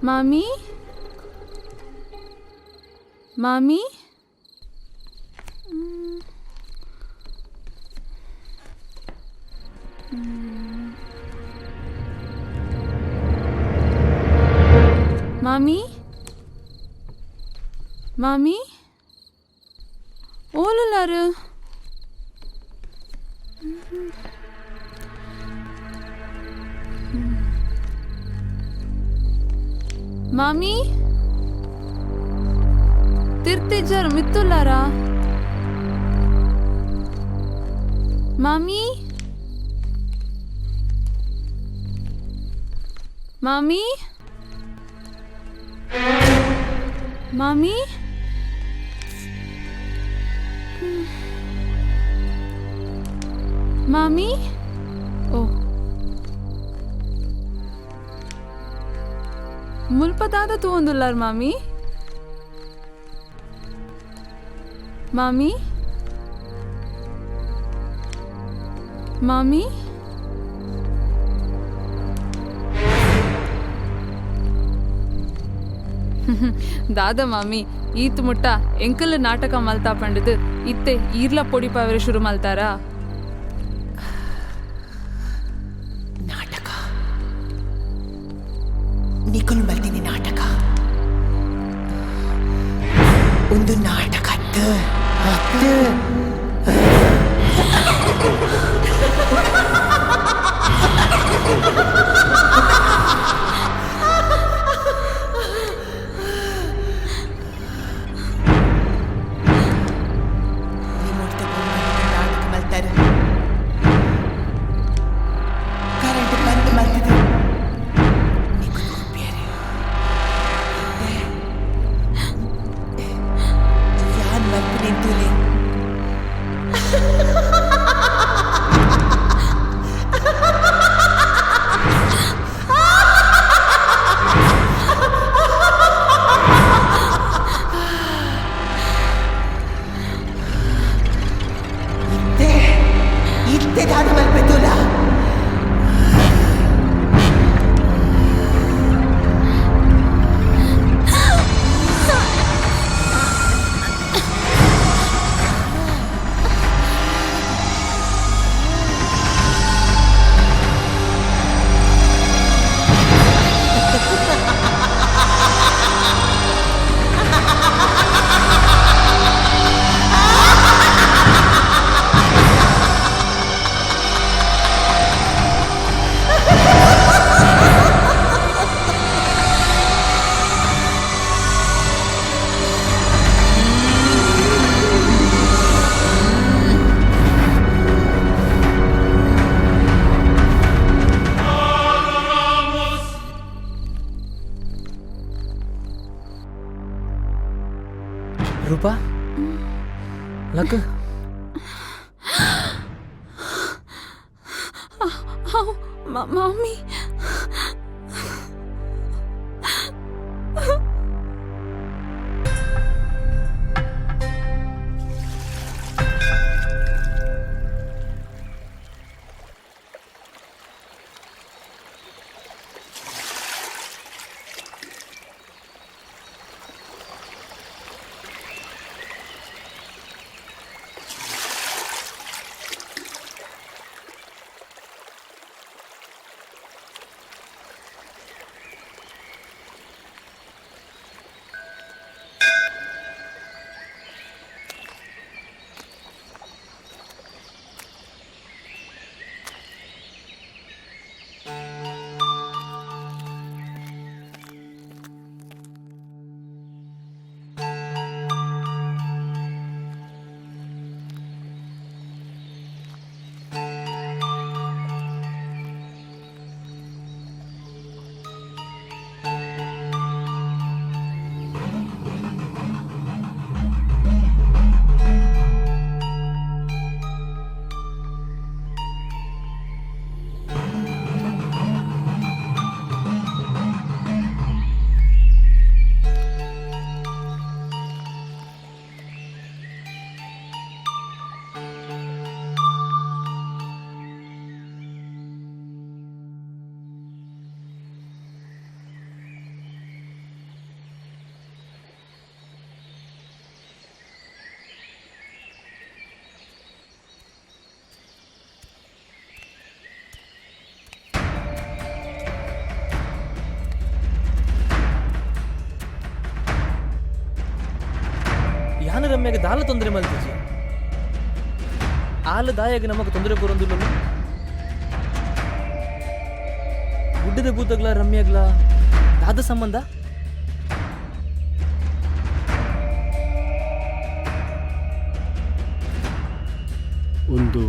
[SPEAKER 7] ಮಾಮಿ ಮಾಮಿ ಮಾಮಿ ಮಾಮಿ ಓಲುಲಾರು ಮಾಮಿ ತಿರ್ತಿಜ್ಜರು ಮಿತ್ತುಲ್ಲಾರ ಮಾಮಿ ಮಾಮಿ ಮಾಮಿ ಮಾಮಿ ಓ ಮುಲ್ಪದಾದ ತೂಂದುಲ್ಲಾರ್ ಮಾಮಿ ಮಾಮಿ ಮಾಮಿ ದಾದ ಮಾಮಿ ಈತ್ ಮುಟ್ಟ ಎಂಕಲ್ ನಾಟಕ ಮಲ್ತಾ ಪಂಡದು ಇತ್ತೆ ಈರ್ಲ ಪೊಡಿ ಪಾವರೆ ಶುರು ಮಲ್ತಾರಾ
[SPEAKER 17] ನಾಟಕ ನಿಕುಲ್ ಬರ್ತೀನಿ ನಾಟಕ ಒಂದು ನಾಟಕ ಅತ್ತು
[SPEAKER 3] ರೂಪಾ ಲಕ್
[SPEAKER 7] ಮಾಮಿ
[SPEAKER 3] ಯಾನ ರಮ್ಯಾಗ ದಾಲ ತೊಂದರೆ ಮಲ್ತಿಜಿ ಆಲ ದಾಯಾಗ ನಮಗೆ ತೊಂದರೆ ಕೊರೊಂದಿಲ್ಲ ಗುಡ್ಡದ ಬೂತಗ್ಲ ರಮ್ಯಾಗ್ಲ ದಾದ ಸಂಬಂಧ
[SPEAKER 4] ಒಂದು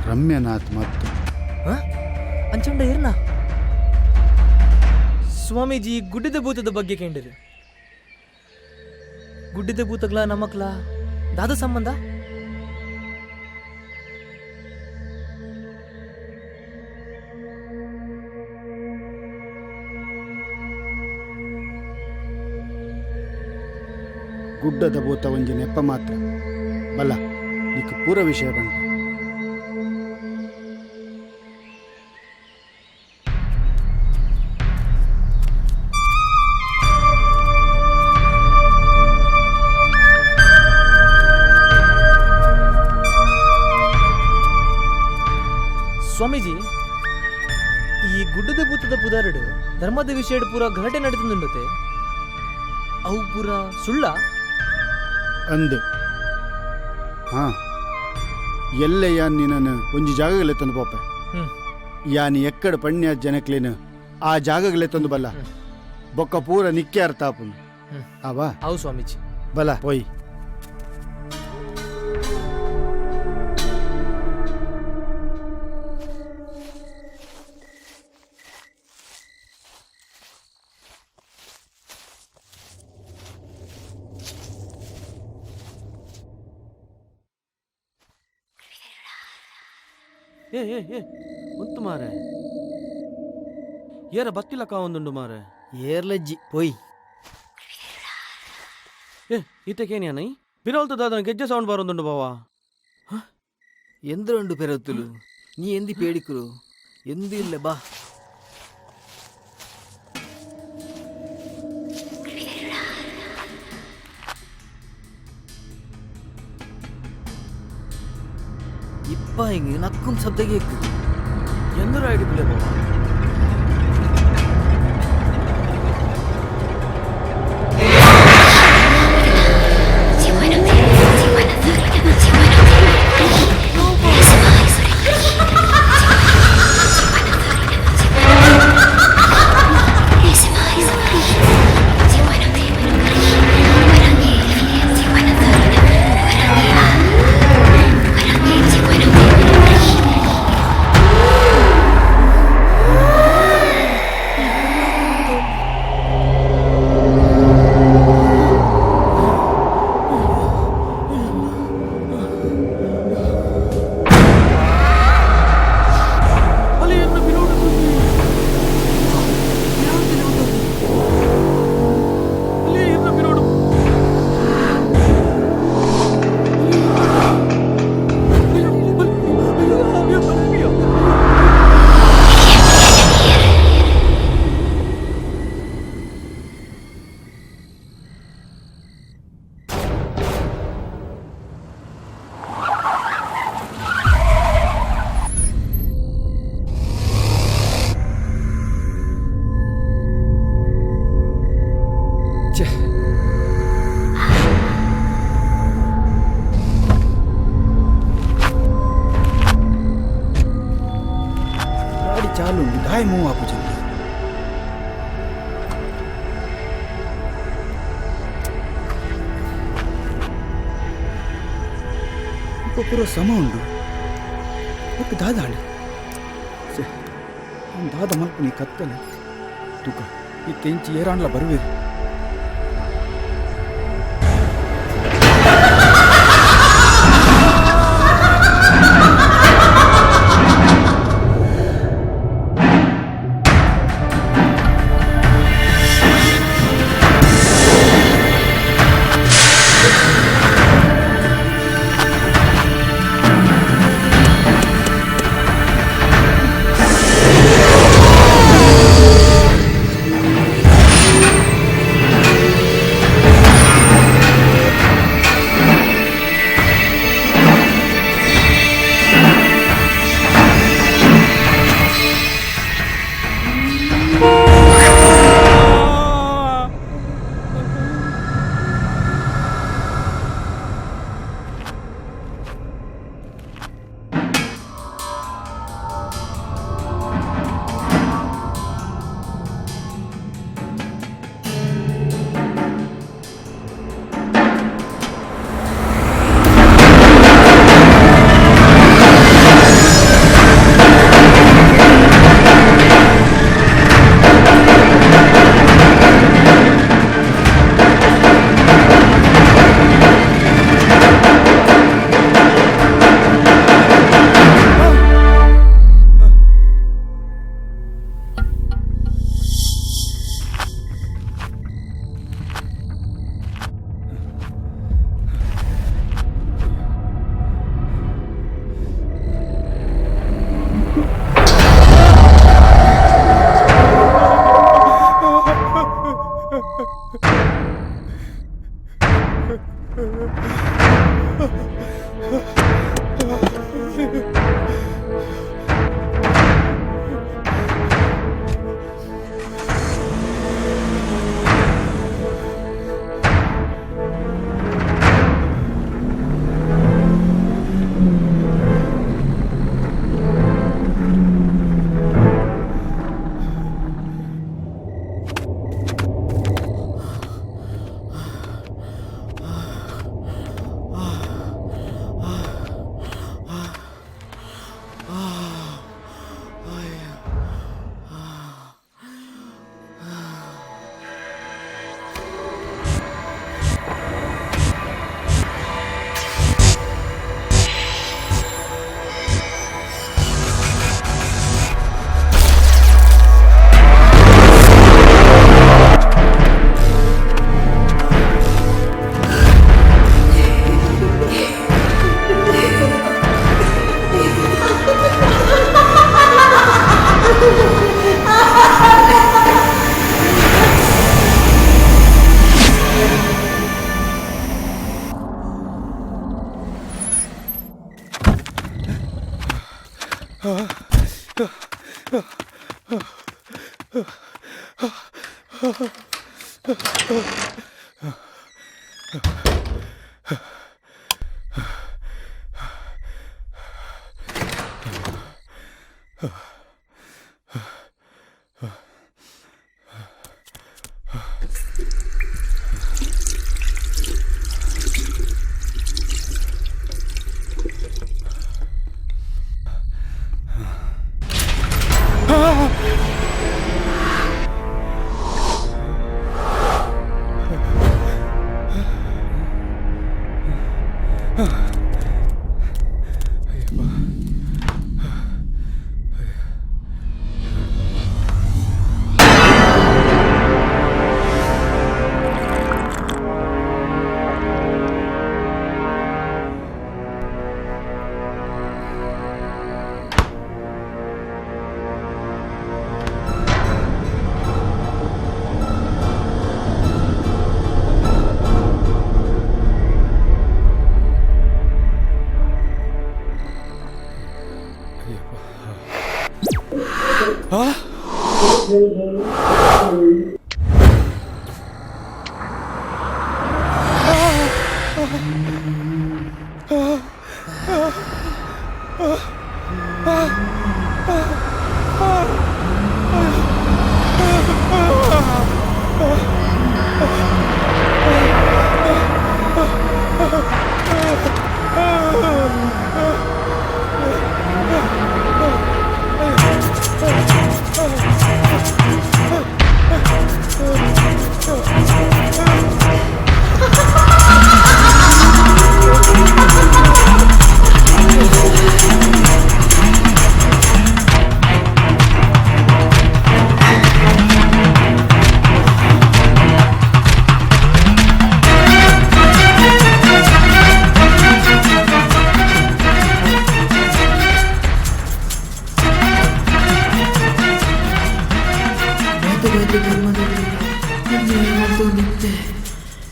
[SPEAKER 4] ರಮ್ಯನಾಥ್ ಮತ್ತು
[SPEAKER 3] ಅಂಚಂಡ ಇರ್ನ ಸ್ವಾಮೀಜಿ ಗುಡ್ಡದ ಭೂತದ ಬಗ್ಗೆ ಕೇಳಿರಿ. ಗುಡ್ಡದ ಭೂತಗಳ ನಮಕ್ಲ ದಾದ ಸಂಬಂಧ
[SPEAKER 4] ಗುಡ್ಡದ ಭೂತ ಒಂಜಿ ನೆಪ ಮಾತ್ರ ಬಲ್ಲ ನಿಕ್ ಪೂರ ವಿಷಯ ಬಂದ.
[SPEAKER 3] ಸ್ವಾಮೀಜಿ ಈ ಗುಡ್ಡದ ಭೂತದ ಪುದಾರಡು ಧರ್ಮದ ವಿಷಯ ಪೂರ ಗಲಾಟೆ ನಡೆದುಂಡತೆ ಅವು ಪೂರ ಸುಳ್ಳ
[SPEAKER 4] ಅಂದ್ ಹಾ ಎಲ್ಲೆ ಯಾನ್ ನಿನ್ನನ್ನು ಒಂಜಿ ಜಾಗಗಳೇ ತಂದು ಪೋಪೆ ಯಾನ್ ಎಕ್ಕಡ ಪಣ್ಯ ಜನಕ್ಲೇನು ಆ ಜಾಗಗಳೇ ತಂದು ಬಲ್ಲ ಬೊಕ್ಕ ಪೂರ ನಿಕ್ಕೆ ಅರ್ಥ ಆಪುಂಡು ಅವಾ
[SPEAKER 3] ಅವು ಸ್ವಾಮೀಜಿ
[SPEAKER 4] ಬಲ ಪೋಯ್.
[SPEAKER 16] ಏ ಉಂಟು ಮಾರೆ ಏರ ಬತ್ತಿಲಕ್ಕ ಒಂದುಂಡು ಮಾರೆ
[SPEAKER 15] ಏರ್ಲಜ್ಜಿ ಪೋಯ್.
[SPEAKER 16] ಇತ್ತಕೇನ್ಯಾನೈ ಪಿರೋಲ್ತು ದಾದ ಗೆಜ್ಜೆ ಸೌಂಡ್ ಬಾರೊಂದುಂಡು ಬಾವಾ
[SPEAKER 15] ಎಂದ್ರುಂಡು ಪೆರತ್ತುಲು ನೀ ಎಂದಿ ಪೇಡಿಕುಲು ಎಂದೂ ಇಲ್ಲ ಬಾ. ഇപ്പ ഇങ്ങ് നക്കും ശബ്ദം കേക്ക് എന്തൊരു ഐഡിയ പോവാ.
[SPEAKER 4] चालू धाय मुँह आपू जल्दी पूरा सम उंडु दादाड़ी दाद मल्पनी कत्तले तुक इत्तेंची ಏರಾಂಡ್ಲ ಬರುವೆರು.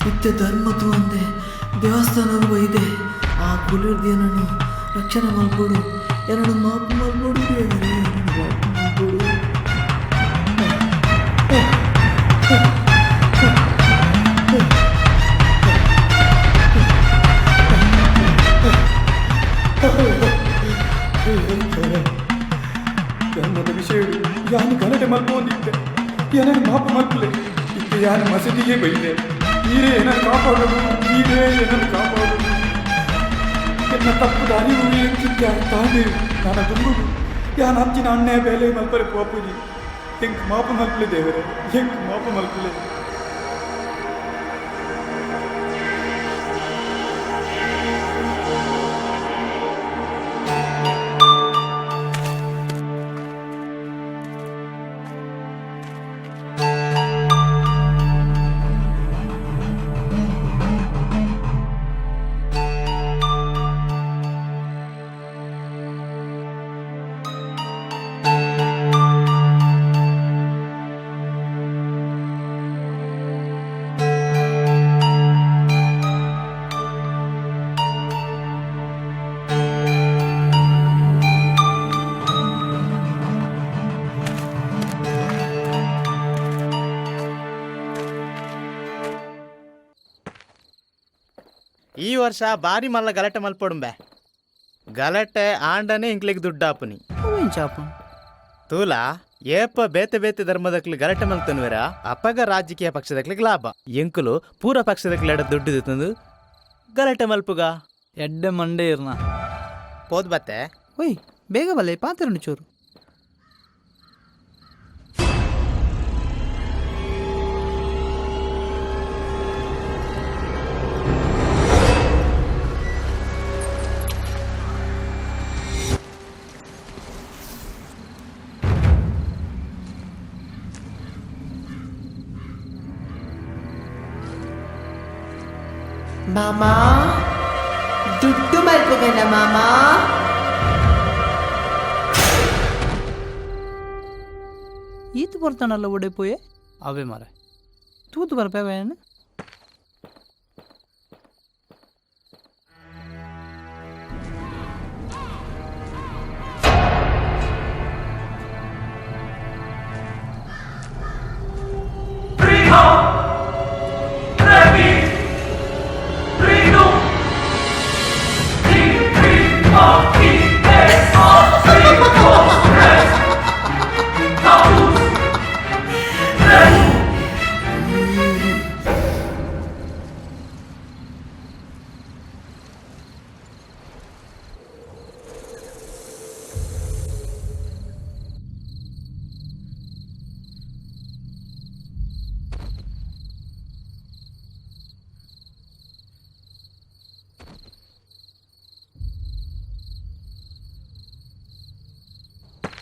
[SPEAKER 18] ನಿತ್ಯ ಧರ್ಮದ್ದು ಒಂದೇ ದೇವಸ್ಥಾನವೂ ಇದೆ. ಆ ಕುಲುರ್ದಿಯನ್ನು ರಕ್ಷಣೆ ಮಾಡ್ಬೋಡು, ಎರಡು ಮಾಪು ಮಾಡ್ಬೋಡು ದೇವರೇ, ಮಾಪು ಮಾಡ್ಬೋಡು.
[SPEAKER 8] ಧರ್ಮದ ವಿಷಯ ಯಾನು ಗಲಾಟೆ ಮಲ್ಕೊಂಡಿದ್ದೆ, ಏನನ್ನು ಮಾಪು ಮಲ್ಪಲೆ ಇತ್ತೆ, ಯಾನು ಮಸೀದಿಗೆ ಬೈದೆ, ನೀರೇ ಏನನ್ನು ಕಾಪಾಡೋದು, ನೀರೇ ಏನನ್ನು ಕಾಪಾಡೋದು. ಎನ್ನ ತಪ್ಪು ದಾರಿ ಉಳಿಯುತ್ತಿದ್ದೆ ತಾಂಡೆ ನಾನು ತುಂಬುದು ಯಾನು ಹಚ್ಚಿನ ಅಣ್ಣೆ ಬೇಲೆ ಮಲ್ಪರೆ ಪಾಪುಜಿ ಹೆಂಗೆ ಮಾಪು ಮಲ್ಪಲೆ ದೇವರೇ, ಹೆಂಗೆ ಮಾಪು ಮಲ್ಪಲೆ.
[SPEAKER 20] ಈ ವರ್ಷ ಬಾರಿ ಮಲ್ಲ ಗಲಾಟೆ ಮಲ್ಪೊಡುಂಬೆ ಗಲಾಟೆ ಆಂಡನೆ ಇಂಕ್ಲಿಗೆ ದುಡ್ಡು ಆಪುನಿ ತೂಲ ಏಪ ಬೇತೆ ಬೇತೆ ಧರ್ಮದಕ್ಲಿ ಗಲಾಟೆ ಮಲ್ತನ್ವೇರ ಅಪಗ ರಾಜಕೀಯ ಪಕ್ಷದಕ್ಲಿಗೆ ಲಾಭ ಎಂಕುಲು ಪೂರ ಪಕ್ಷದಕ್ಲಿ ದುಡ್ಡು ತಂದು ಗಲಾಟೆ ಮಲ್ಪುಗ
[SPEAKER 9] ಎಡ್ಡೆ ಮಂಡೆ ಇರ್ನ
[SPEAKER 20] ಪೋದ್ ಬತ್ತೆ
[SPEAKER 9] ಒಯ್ ಬೇಗ ಬಲ್ಲೆ ಪಾತ್ರೆ ಚೂರು
[SPEAKER 17] ಮಾಮಾ ದುಡ್ಡು ಮಲ್ಪುಗನ ಮಾಮಾ
[SPEAKER 9] ಈತ ಬರ್ತಾನಲ್ಲ ಒಡೆ ಪೋಯೆ ಅವೇ ಮಾರ ತೂತು ಬರ್ಪೇವೇನು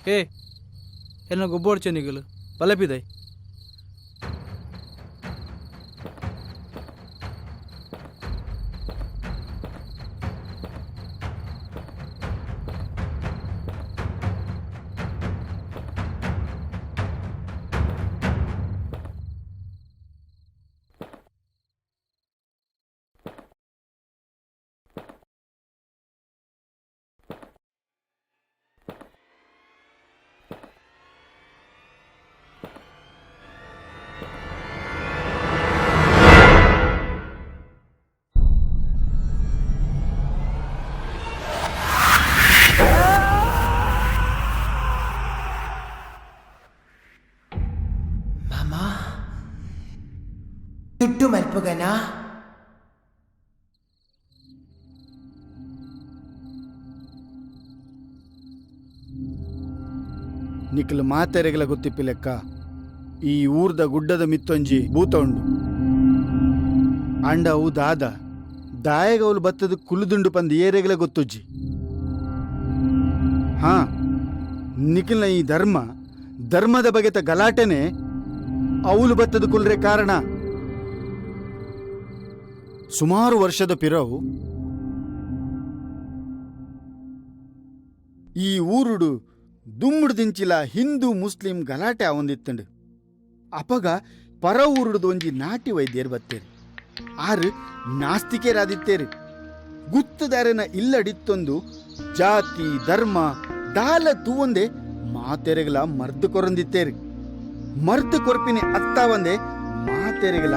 [SPEAKER 9] ए एना गोबर चने गेल भले पी दे
[SPEAKER 17] ದುಡ್ಡು ಮಲ್ಪುಗನ
[SPEAKER 4] ನಿಖಲ್ ಮಾತೆರೆಗಲ ಗೊತ್ತಿಪ್ಪಿಲೆಕ್ಕ ಈ ಊರ್ದ ಗುಡ್ಡದ ಮಿತ್ತೊಂಜಿ ಭೂತ ಉಂಡು ಅಂಡ ಅವು ದಾಯಗೌಲು ಬತ್ತದ ಕುಲುದುಂಡು ಪಂದು ಏರೆಗಲ ಗೊತ್ತುಜ್ಜಿ ಹಾ ನಿಖಲ್ನ ಈ ಧರ್ಮದ ಬಗೆತ ಗಲಾಟೆನೆ ಅವಳು ಬತ್ತದ ಕುಲ್ರೆ ಕಾರಣ ಸುಮಾರು ವರ್ಷದ ಪಿರವು ಈ ಊರುಡು ದುಮ್ಮುಡು ದಿಂಚಿಲ ಹಿಂದೂ ಮುಸ್ಲಿಂ ಗಲಾಟೆ ಅವೊಂದಿತ್ತಂಡು ಅಪಗ ಪರ ಊರುಡು ಒಂಜಿ ನಾಟಿ ವೈದ್ಯರು ಬತ್ತೇರಿ ಆರು ನಾಸ್ತಿಕೇರಾದಿತ್ತೇರಿ ಗುತ್ತದಾರನ ಇಲ್ಲಡಿತ್ತೊಂದು ಜಾತಿ ಧರ್ಮ ದಾಲ ತೂವೊಂದೆ ಮಾತೆರೆಗಲ ಮರ್ದು ಕೊರಂದಿತ್ತೇರಿ ಮರ್ದು ಕೊರ್ಪಿನಿ ಅತ್ತಾವಂದೆ ಮಾತೆರೆಗಲ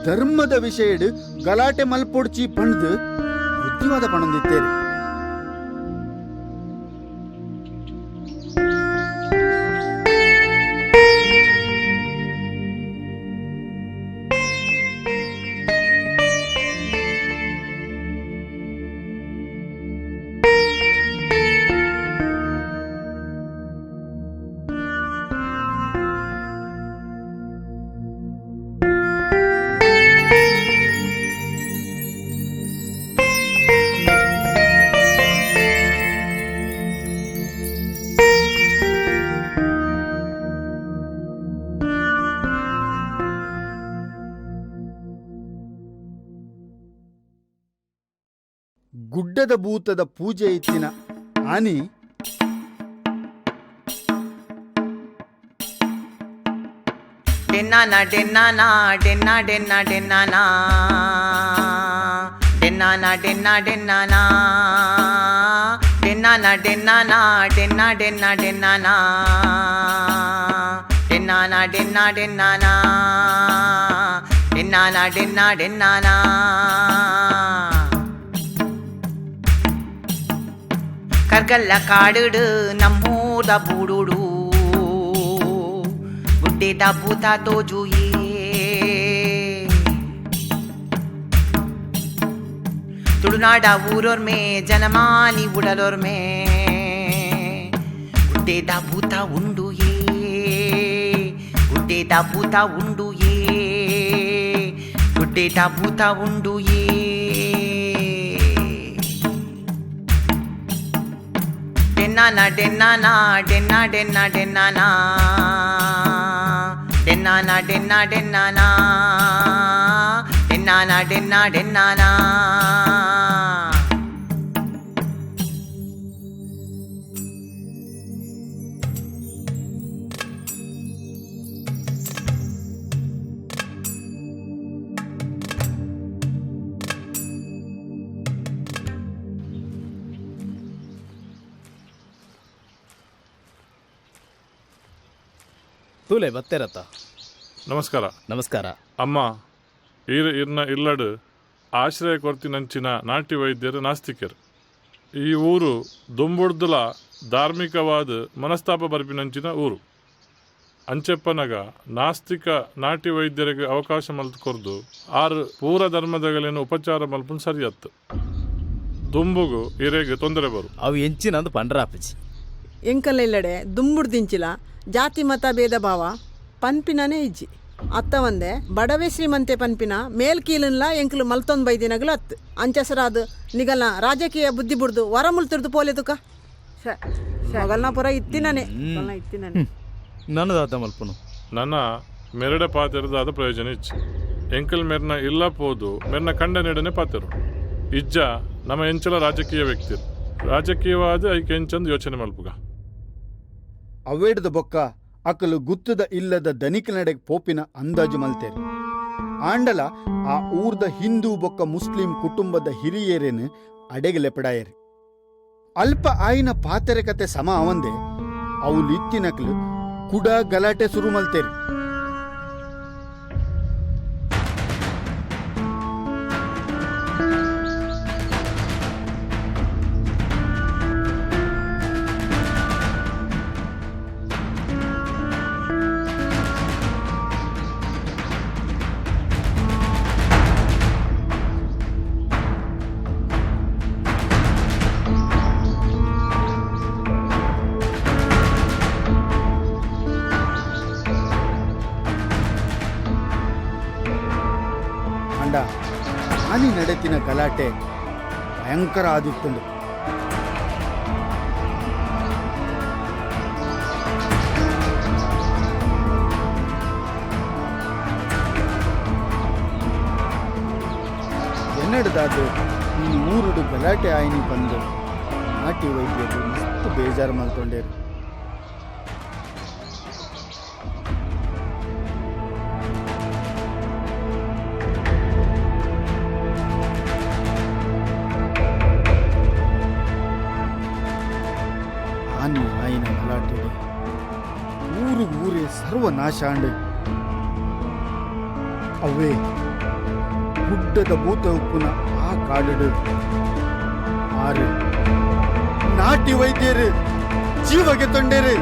[SPEAKER 4] ಧರ್ಮದ ವಿಷಯಡು ಗಲಾಟೆ ಮಲ್ಪೊಡ್ಚಿ ಪಣ್ದು ಬುದ್ಧಿವಾದ ಪಣಂದಿತ್ತೇರಿ ಗುಡ್ಡದ ಭೂತದ ಪೂಜೆ ಇತ್ತಿನ ಆನಿ
[SPEAKER 17] ಡೆನ್ನಾನಾ ಡೆನ್ನಾನಾ Donna Donna ಡೆನ್ನಾನಾ ಡೆನ್ನಾನಾ Donna ಡೆನ್ನಾನಾ ಡೆನ್ನಾನಾ ಡೆನ್ನಾನಾ Donna Donna ಡೆನ್ನಾನಾ ಡೆನ್ನಾನಾ Donna ಡೆನ್ನಾನಾ ಡೆನ್ನಾನಾ Donna ಡೆನ್ನಾನಾ
[SPEAKER 12] ಗುಡ್ಡಗಲ್ಲ ಕಾಡುಡು ನಮ್ಮೂದ ಬೂಡುಡು ಗುಡ್ಡೆದ ಭೂತ ತೋಜುಯೇ ತುಳುನಾಡ ಊರೋರ್ಮೆ ಜನಮಾನಿ ಉಡಲೋರ್ಮೆ ಗುಡ್ಡೆದ ಭೂತ ಉಂಡು ಗುಡ್ಡೆದ ಭೂತ ಉಂಡು ಗುಡ್ಡೆದ ಭೂತ ಉಂಡು ಡೆನ್ನಾನ ಡೆನ್ನಾನ ಡೆನ್ನ ಡೆನ್ನ ಡೆನ್ನಾನ ಡೆನ್ನಾನ ಡೆನ್ನ ಡೆನ್ನಾನ ಡೆನ್ನಾನ ಡೆನ್ನ ಡೆನ್ನಾನ
[SPEAKER 16] ತೂಲೆ ಬತ್ತೆರತ್ತ.
[SPEAKER 14] ನಮಸ್ಕಾರ.
[SPEAKER 16] ನಮಸ್ಕಾರ.
[SPEAKER 14] ಅಮ್ಮ ಇಲ್ಲಡು ಆಶ್ರಯ ಕೊರ್ತಿನಂಚಿನ ನಾಟಿ ವೈದ್ಯರು ನಾಸ್ತಿಕರು. ಈ ಊರು ದುಂಬುಡ್ದುಲ ಧಾರ್ಮಿಕವಾದ ಮನಸ್ತಾಪ ಬರ್ಪಿನಂಚಿನ ಊರು. ಅಂಚೆಪ್ಪನಗ ನಾಸ್ತಿಕ ನಾಟಿ ವೈದ್ಯರಿಗೆ ಅವಕಾಶ ಮಲ್ತುಕೊರ್ದು ಆರು ಪೂರ ಧರ್ಮದಗಳೇನು ಉಪಚಾರ ಮಲ್ಪನ್ ಸರಿಯತ್ತು. ದುಂಬುಗು ಇರೆಗೆ ತೊಂದರೆ ಬರು
[SPEAKER 20] ಅವು ಎಂಚಿನಂದು ಪಂಡ್ರಾಪಚಿ
[SPEAKER 23] ಎಂಕಲ್ಲ ಇಲ್ಲಡೆ ದುಂಬುಡ್ದಿಂಚಿಲ ಜಾತಿ ಮತ ಭೇದ ಭಾವ ಪನ್ಪಿನನೇ ಇಜ್ಜಿ ಅತ್ತ ಒಂದೆ ಬಡವೆ ಶ್ರೀಮಂತೆ ಪನ್ಪಿನ ಮೇಲ್ಕೀಲನ್ಲ ಎಂಕ್ಲು ಮಲ್ತೊಂದು ಬೈದಿನಗಳು ಅತ್ತು ಅಂಚಸರಾದು ನಿಗಲ್ನ ರಾಜಕೀಯ ಬುದ್ಧಿ ಬಿಡ್ದು ವರ ಮುಲ್ತಿರ್ದು ಪೋಲೆದುಕ ಮಗಲ್ನ ಪುರ ಇತ್ತಿನೇ ಇತ್ತಿನೇ
[SPEAKER 20] ನನ್ನದಾತ ಮಲ್ಪನು
[SPEAKER 14] ನನ್ನ ಮೆರಡೆ ಪಾತಿರದಾದ ಪ್ರಯೋಜನ ಇಚ್ಚು ಎಂಕಲ್ ಮೆರ್ನ ಇಲ್ಲ ಪೋದು ಮೆರ್ನ ಕಂಡ ನೆಡನೆ ಪಾತಿರು ಇಜ್ಜ ನಮ್ಮ ಎಂಚಲ ರಾಜಕೀಯ ವ್ಯಕ್ತಿ ರಾಜಕೀಯವಾದ ಐಕೆ ಎಂಚಂದು ಯೋಚನೆ ಮಲ್ಪುಗ
[SPEAKER 4] ಅವೇಡ್ದ ಬೊಕ್ಕ ಅಕಲು ಗುತ್ತದ ಇಲ್ಲದ ದನಿಕ ನಡೆಗೆ ಪೋಪಿನ ಅಂದಾಜು ಮಲ್ತೇರು ಆಂಡಲ ಆ ಊರ್ದ ಹಿಂದೂ ಬೊಕ್ಕ ಮುಸ್ಲಿಂ ಕುಟುಂಬದ ಹಿರಿಯರೇನು ಅಡೆಗೆ ಲೆಪಡಾಯರು ಅಲ್ಪ ಆಯಿನ ಪಾತೆರೆ ಕತೆ ಸಮ ಅವಂದೆ ಅವು ಲಿತ್ತಿನಕ್ಲು ಕುಡ ಗಲಾಟೆ ಶುರು ಮಲ್ತೇರು ಆನಿ ನಡೆತಿನ ಗಲಾಟೆ ಭಯಂಕರ ಆದಿತ್ತಂದು ಎನ್ನಡದಾದು ಈ ಊರುಡು ಗಲಾಟೆ ಆಯ್ನಿ ಬಂದು ನಾಟಿ ವೈದ್ಯರು ಮಸ್ತ್ ಬೇಜಾರು ಮಾಡ್ಕೊಂಡೇರು ಆಯಿನ ಗಲಾಟೆ ಊರೇ ಸರ್ವನಾಶ ಆಂಡು ಅವೇ ಗುಡ್ಡದ ಭೂತ ಉಪ್ಪುನ ಆ ಕಾಡು ಆರು ನಾಟಿ ವೈದ್ಯರು ಜೀವಗೆ ತೊಂಡೇರು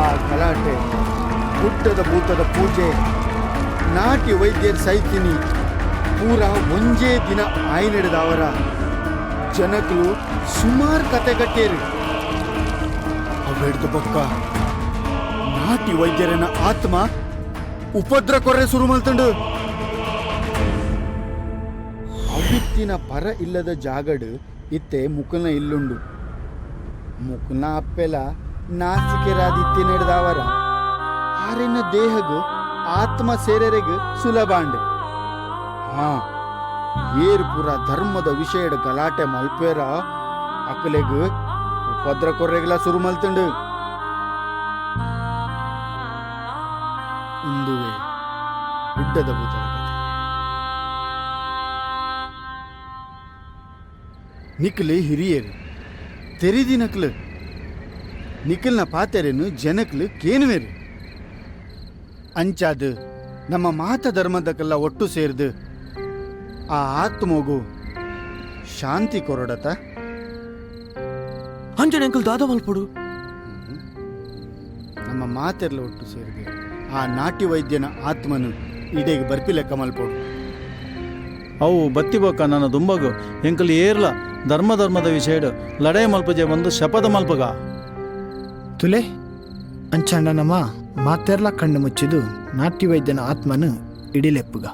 [SPEAKER 4] ಆ ಗಲಾಟೆ ಗುಡ್ಡದ ಭೂತದ ಪೂಜೆ ನಾಟಿ ವೈದ್ಯರ ಸೈತಿನಿ ಪೂರ ಒಂಜೇ ದಿನ ಆಯ್ನೆಡೆದವರ ಜನಕಲು ಸುಮಾರು ಕತೆ ಕಟ್ಟೇರು ಅವೆಡ್ದು ಬೊಕ್ಕ ನಾಟಿ ವೈದ್ಯರನ ಆತ್ಮ ಉಪದ್ರ ಕೊರ್ರೆ ಶುರು ಮಲ್ತಂಡು ಅವಿತ್ತಿನ ಪರ ಇಲ್ಲದ ಜಾಗಡು ಇತ್ತೆ ಮುಕಲ್ನ ಇಲ್ಲುಂಡು ಮುಕಲ್ನ ಅಪ್ಪೆಲ ನಾಸಿಕೆರಾದಿತ್ತಿ ನಡೆದವರ ಆರಿನ ದೇಹಗೂ ಆತ್ಮ ಸೇರೆರೆಗೆ ಸುಲಭಾಂಡ್ ಹಾ ಏರು ಪುರ ಧರ್ಮದ ವಿಷಯದ ಗಲಾಟೆ ಮಲ್ಪೇರ ಅಕಲೆಗ್ ಉಪದ್ರ ಕೊರ್ರೆಗ್ಲ ಶುರು ಮಲ್ತಂಡು ಇಂದುವೆ ಗುಡ್ಡದ ಭೂತದ ಕಥೆ ನಿಕ್ಲೆ ಹಿರಿಯರು ತೆರಿದಿನಕ್ಲು ನಿಖಲ್ನ ಪಾತೆರೆನು ಜನಕ್ಲು ಕೇನುವೆರು ಅಂಚಾದು ನಮ್ಮ ಮಾತ ಧರ್ಮದಕ್ಕೆಲ್ಲ ಒಟ್ಟು ಸೇರಿದು ಆ ಆತ್ಮಗೂ ಶಾಂತಿ ಕೊರಡತ
[SPEAKER 18] ಅಂಜನ ಅಂಕಲ್ ದಾದ ಮಲ್ಪಡು
[SPEAKER 4] ನಮ್ಮ ಮಾತೆಲ್ಲ ಒಟ್ಟು ಸೇರಿದೆ ಆ ನಾಟಿ ವೈದ್ಯನ ಆತ್ಮನು ಇಡೀಗೆ ಬರ್ಪಿ ಲೆಕ್ಕ ಮಲ್ಪಡು.
[SPEAKER 11] ಅವು ಬತ್ತಿಬೋಕ ನನ್ನ ದುಂಬಗು ಎಂಕಲ್ ಏರ್ಲ ಧರ್ಮದ ವಿಷಯ ಲಡಾಯಿ ಮಲ್ಪಜೆ ಬಂದು ಶಪಥ ಮಲ್ಪಗ
[SPEAKER 15] ತುಲೆ ಅಂಚಾಂಡ ನಮ್ಮ ಮಾತೆರ್ಲ ಕಣ್ಣು ಮುಚ್ಚಿದು ನಾಟ್ಯ ವೈದ್ಯನ ಆತ್ಮನು ಇಡಿಲೆಪ್ಪುಗ.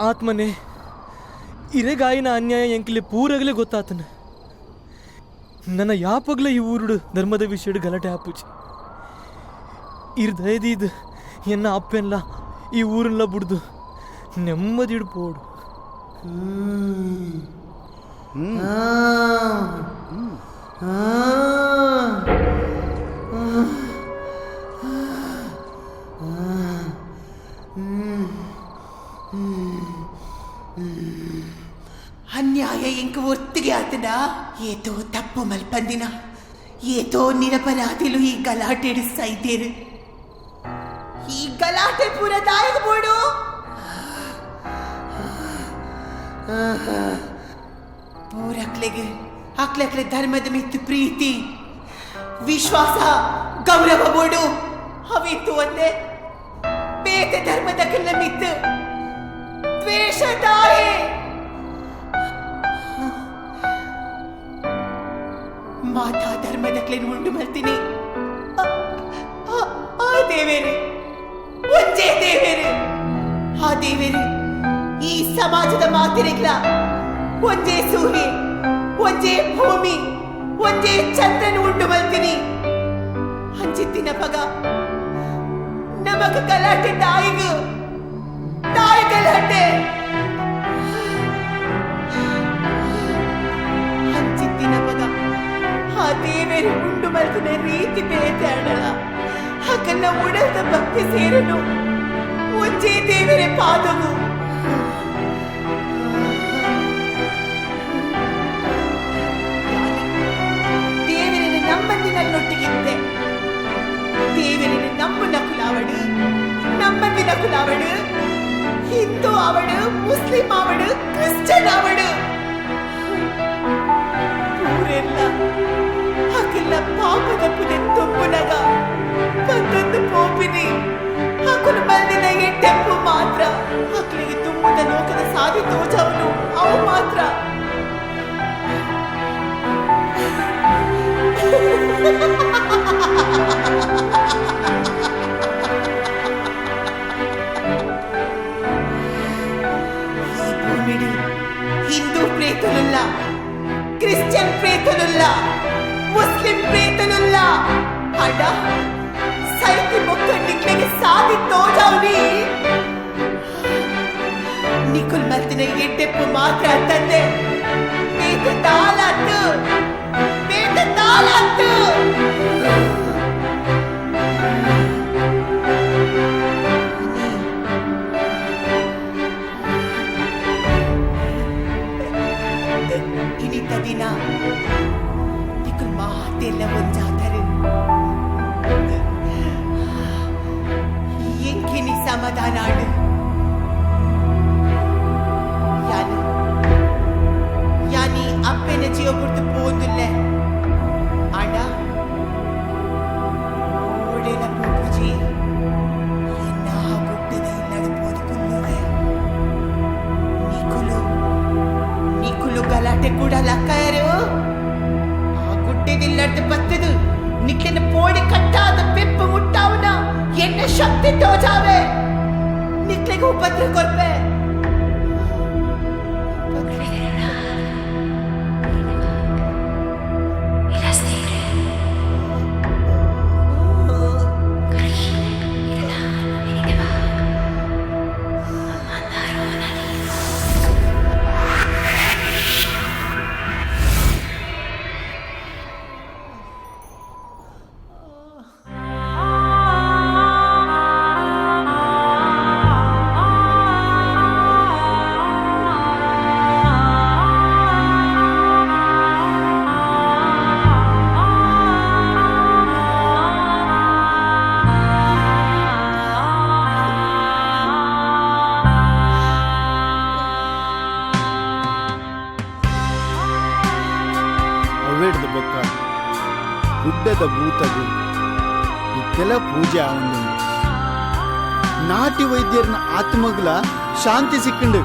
[SPEAKER 3] ಆತ್ಮನೇ ಇರೆಗಾಯಿನ ಅನ್ಯಾಯ ಎಂಕಲೆ ಪೂರಗಲೇ ಗೊತ್ತಾತನ. ನನ್ನ ಯಾಪಗ್ಲ ಈ ಊರುಡು ಧರ್ಮದ ವಿಷಯ ಗಲಾಟೆ ಆಪುಜಿ ಇರ್ ದಯದೀದ್ ಎನ್ನ ಅಪ್ಪೆಲ್ಲ ಈ ಊರನ್ಲ ಬಿಡ್ದು ನೆಮ್ಮದಿಡು ಪೋಡು.
[SPEAKER 17] ಅನ್ಯಾಯ ಎಂಕ ಒತ್ತಿಗೆ ಆತನ ಏತೋ ತಪ್ಪು ಮಲ್ಪಂದಿನ ಏತೋ ನಿರಪರಾಧಿಲು ಈ ಗಲಾಟೆ ಇಡಿಸ್ತಾ ಇದ್ದೇರು. ಈ ಗಲಾಟೆ ಪೂರ ದಾಯಗಬೋಡು. ಪೂರಕ್ಲೆಗೆ ಅಕ್ಲೆಕ್ಲೆ ಧರ್ಮದ ಮಿತ್ತು ಪ್ರೀತಿ ವಿಶ್ವಾಸ ಗೌರವ ಬೋಡು ಅವಿತ್ತು ಒಂದೇ ಬೇತೆ ಧರ್ಮದ ಕೆಲ ಮಿತ್ತು ದ್ವೇಷ ತಾಯಿ ಮಾತಾ ಧರ್ಮದಕ್ಲೇನು ಉಂಡು ಬರ್ತೀನಿ. ಆ ದೇವೇರೆ ಒಂಜೇ ದೇವೇರೆ ಆ ದೇವೇರೆ ಈ ಸಮಾಜದ ಮಾತಿರೆಗ್ಲ ಒಂಜೇ ಸೂರ್ಯ ಒಂಜೇ ಭೂಮಿ ಒಂಜೇ ಚಂದ್ರನ ಉಂಡು ಬರ್ತೀನಿ. ಅಂಚಿತ್ತಿನ ಪಗ ನಮಗ ಗಲಾಟೆ ತಾಯಿಗೂ ತಾಯಿ ಗಲಾಟೆ ಅಂಚಿತ್ತಿನ ಪಗ ಆ ದೇವೇರು ಉಂಡು ಮಲ್ತಿನ ರೀತಿ ಬೇತೆ ಆಡಲ ಹಾಗಲ್ಲ ಉಡಲ್ದ ಭಕ್ತಿ ಸೇರನು ಒಂಜೇ ದೇವರೇ ಪಾದವು. ದೇವರಿನ ನಮ್ಮಂದಿನಲ್ಲೊಟ್ಟಿಗಿದ್ದೆ ದೇವರಿನ ನಮ್ಮ ಕುಲಾವಡು ನಮ್ಮಂದಿನ ಕುಲಾವಡು ಹಿಂದೂ ಅವಡು ಮುಸ್ಲಿಂ ಅವಡು ಕ್ರಿಶ್ಚಿಯನ್ ಅವಡು ಊರೆಲ್ಲ ಹಾಗೆಲ್ಲ ಪಾಪದ ಪುದೆ ತುಂಬುನಗ ಮತ್ತೊಂದು ಪೋಪಿನಿ ಹಾಕಲು ಬಂದಿನ ಎಟ್ಟೆಪ್ಪು ಮಾತ್ರ ಮಕ್ಕಳಿಗೆ ತುಂಬದ ಲೋಕದ ಸಾಧಿ ತೋಜವನು ಅವು ಮಾತ್ರ. ఈ భూమిడి హిందూ ప్రేతులుల్లా క్రిస్టియన్ ప్రేతులుల్లా ముస్లిం ప్రేతులుల్లా అడ సైతి మొక్కడికి సాది తోజావుని ನಿಕುಲ್ ಮಲ್ತಿನ ಎಟ್ಟೆಪ್ಪು ಮಾತ್ರ ಅಂತಂದೆ ಬೇತ ತಾಲತ್ತು ಬೇತ ತಾಲತ್ತು. ಇನಿತ ದಿನ ನಿಕುಲ್ ಮಾತೆಲ್ಲ ಒಂಜಾತರು ಎಂಕಿನಿ ಸಮಾಧಾನ ಆಡು. ಯಾನಿ ಅಪ್ಪನ ಜೀವ ಬಿಡ್ತು ಪೋದಿಲ್ಲ ಆಡ ಓಡೆಲ ಪೂಜಿ ಎನ್ನ ಗುಡ್ಡದ ಇಲ್ಲದ ಪೋದುಕೊಳ್ಳುವೆ ನಿಕುಲು ಗಲಾಟೆ ಕೂಡ ಲಕ್ಕಾಯರು ಆ ಗುಡ್ಡದಿಲ್ಲದ ಬತ್ತದು ನಿಕ್ಲಿನ ಪೋಡಿ ಕಟ್ಟಾದ ಪೆಪ್ಪು ಮುಟ್ಟಾವನ ಎನ್ನ ಶಕ್ತಿ ತೋಜಾವೆ ನಿಕ್ಲೆಗೆ ಉಪದ್ರ ಕೊರ್ಪೆ
[SPEAKER 4] ಅವೇಡ್ದ ಬೊಕ್ಕ ಗುಡ್ಡದ ಭೂತದು ಇಕ್ಕೆಲ್ಲ ಪೂಜೆ ಆವಂದು ನಾಟಿ ವೈದ್ಯರನ್ನ ಆತ್ಮಗ್ಲ ಶಾಂತಿ ಸಿಕ್ಕಂಡು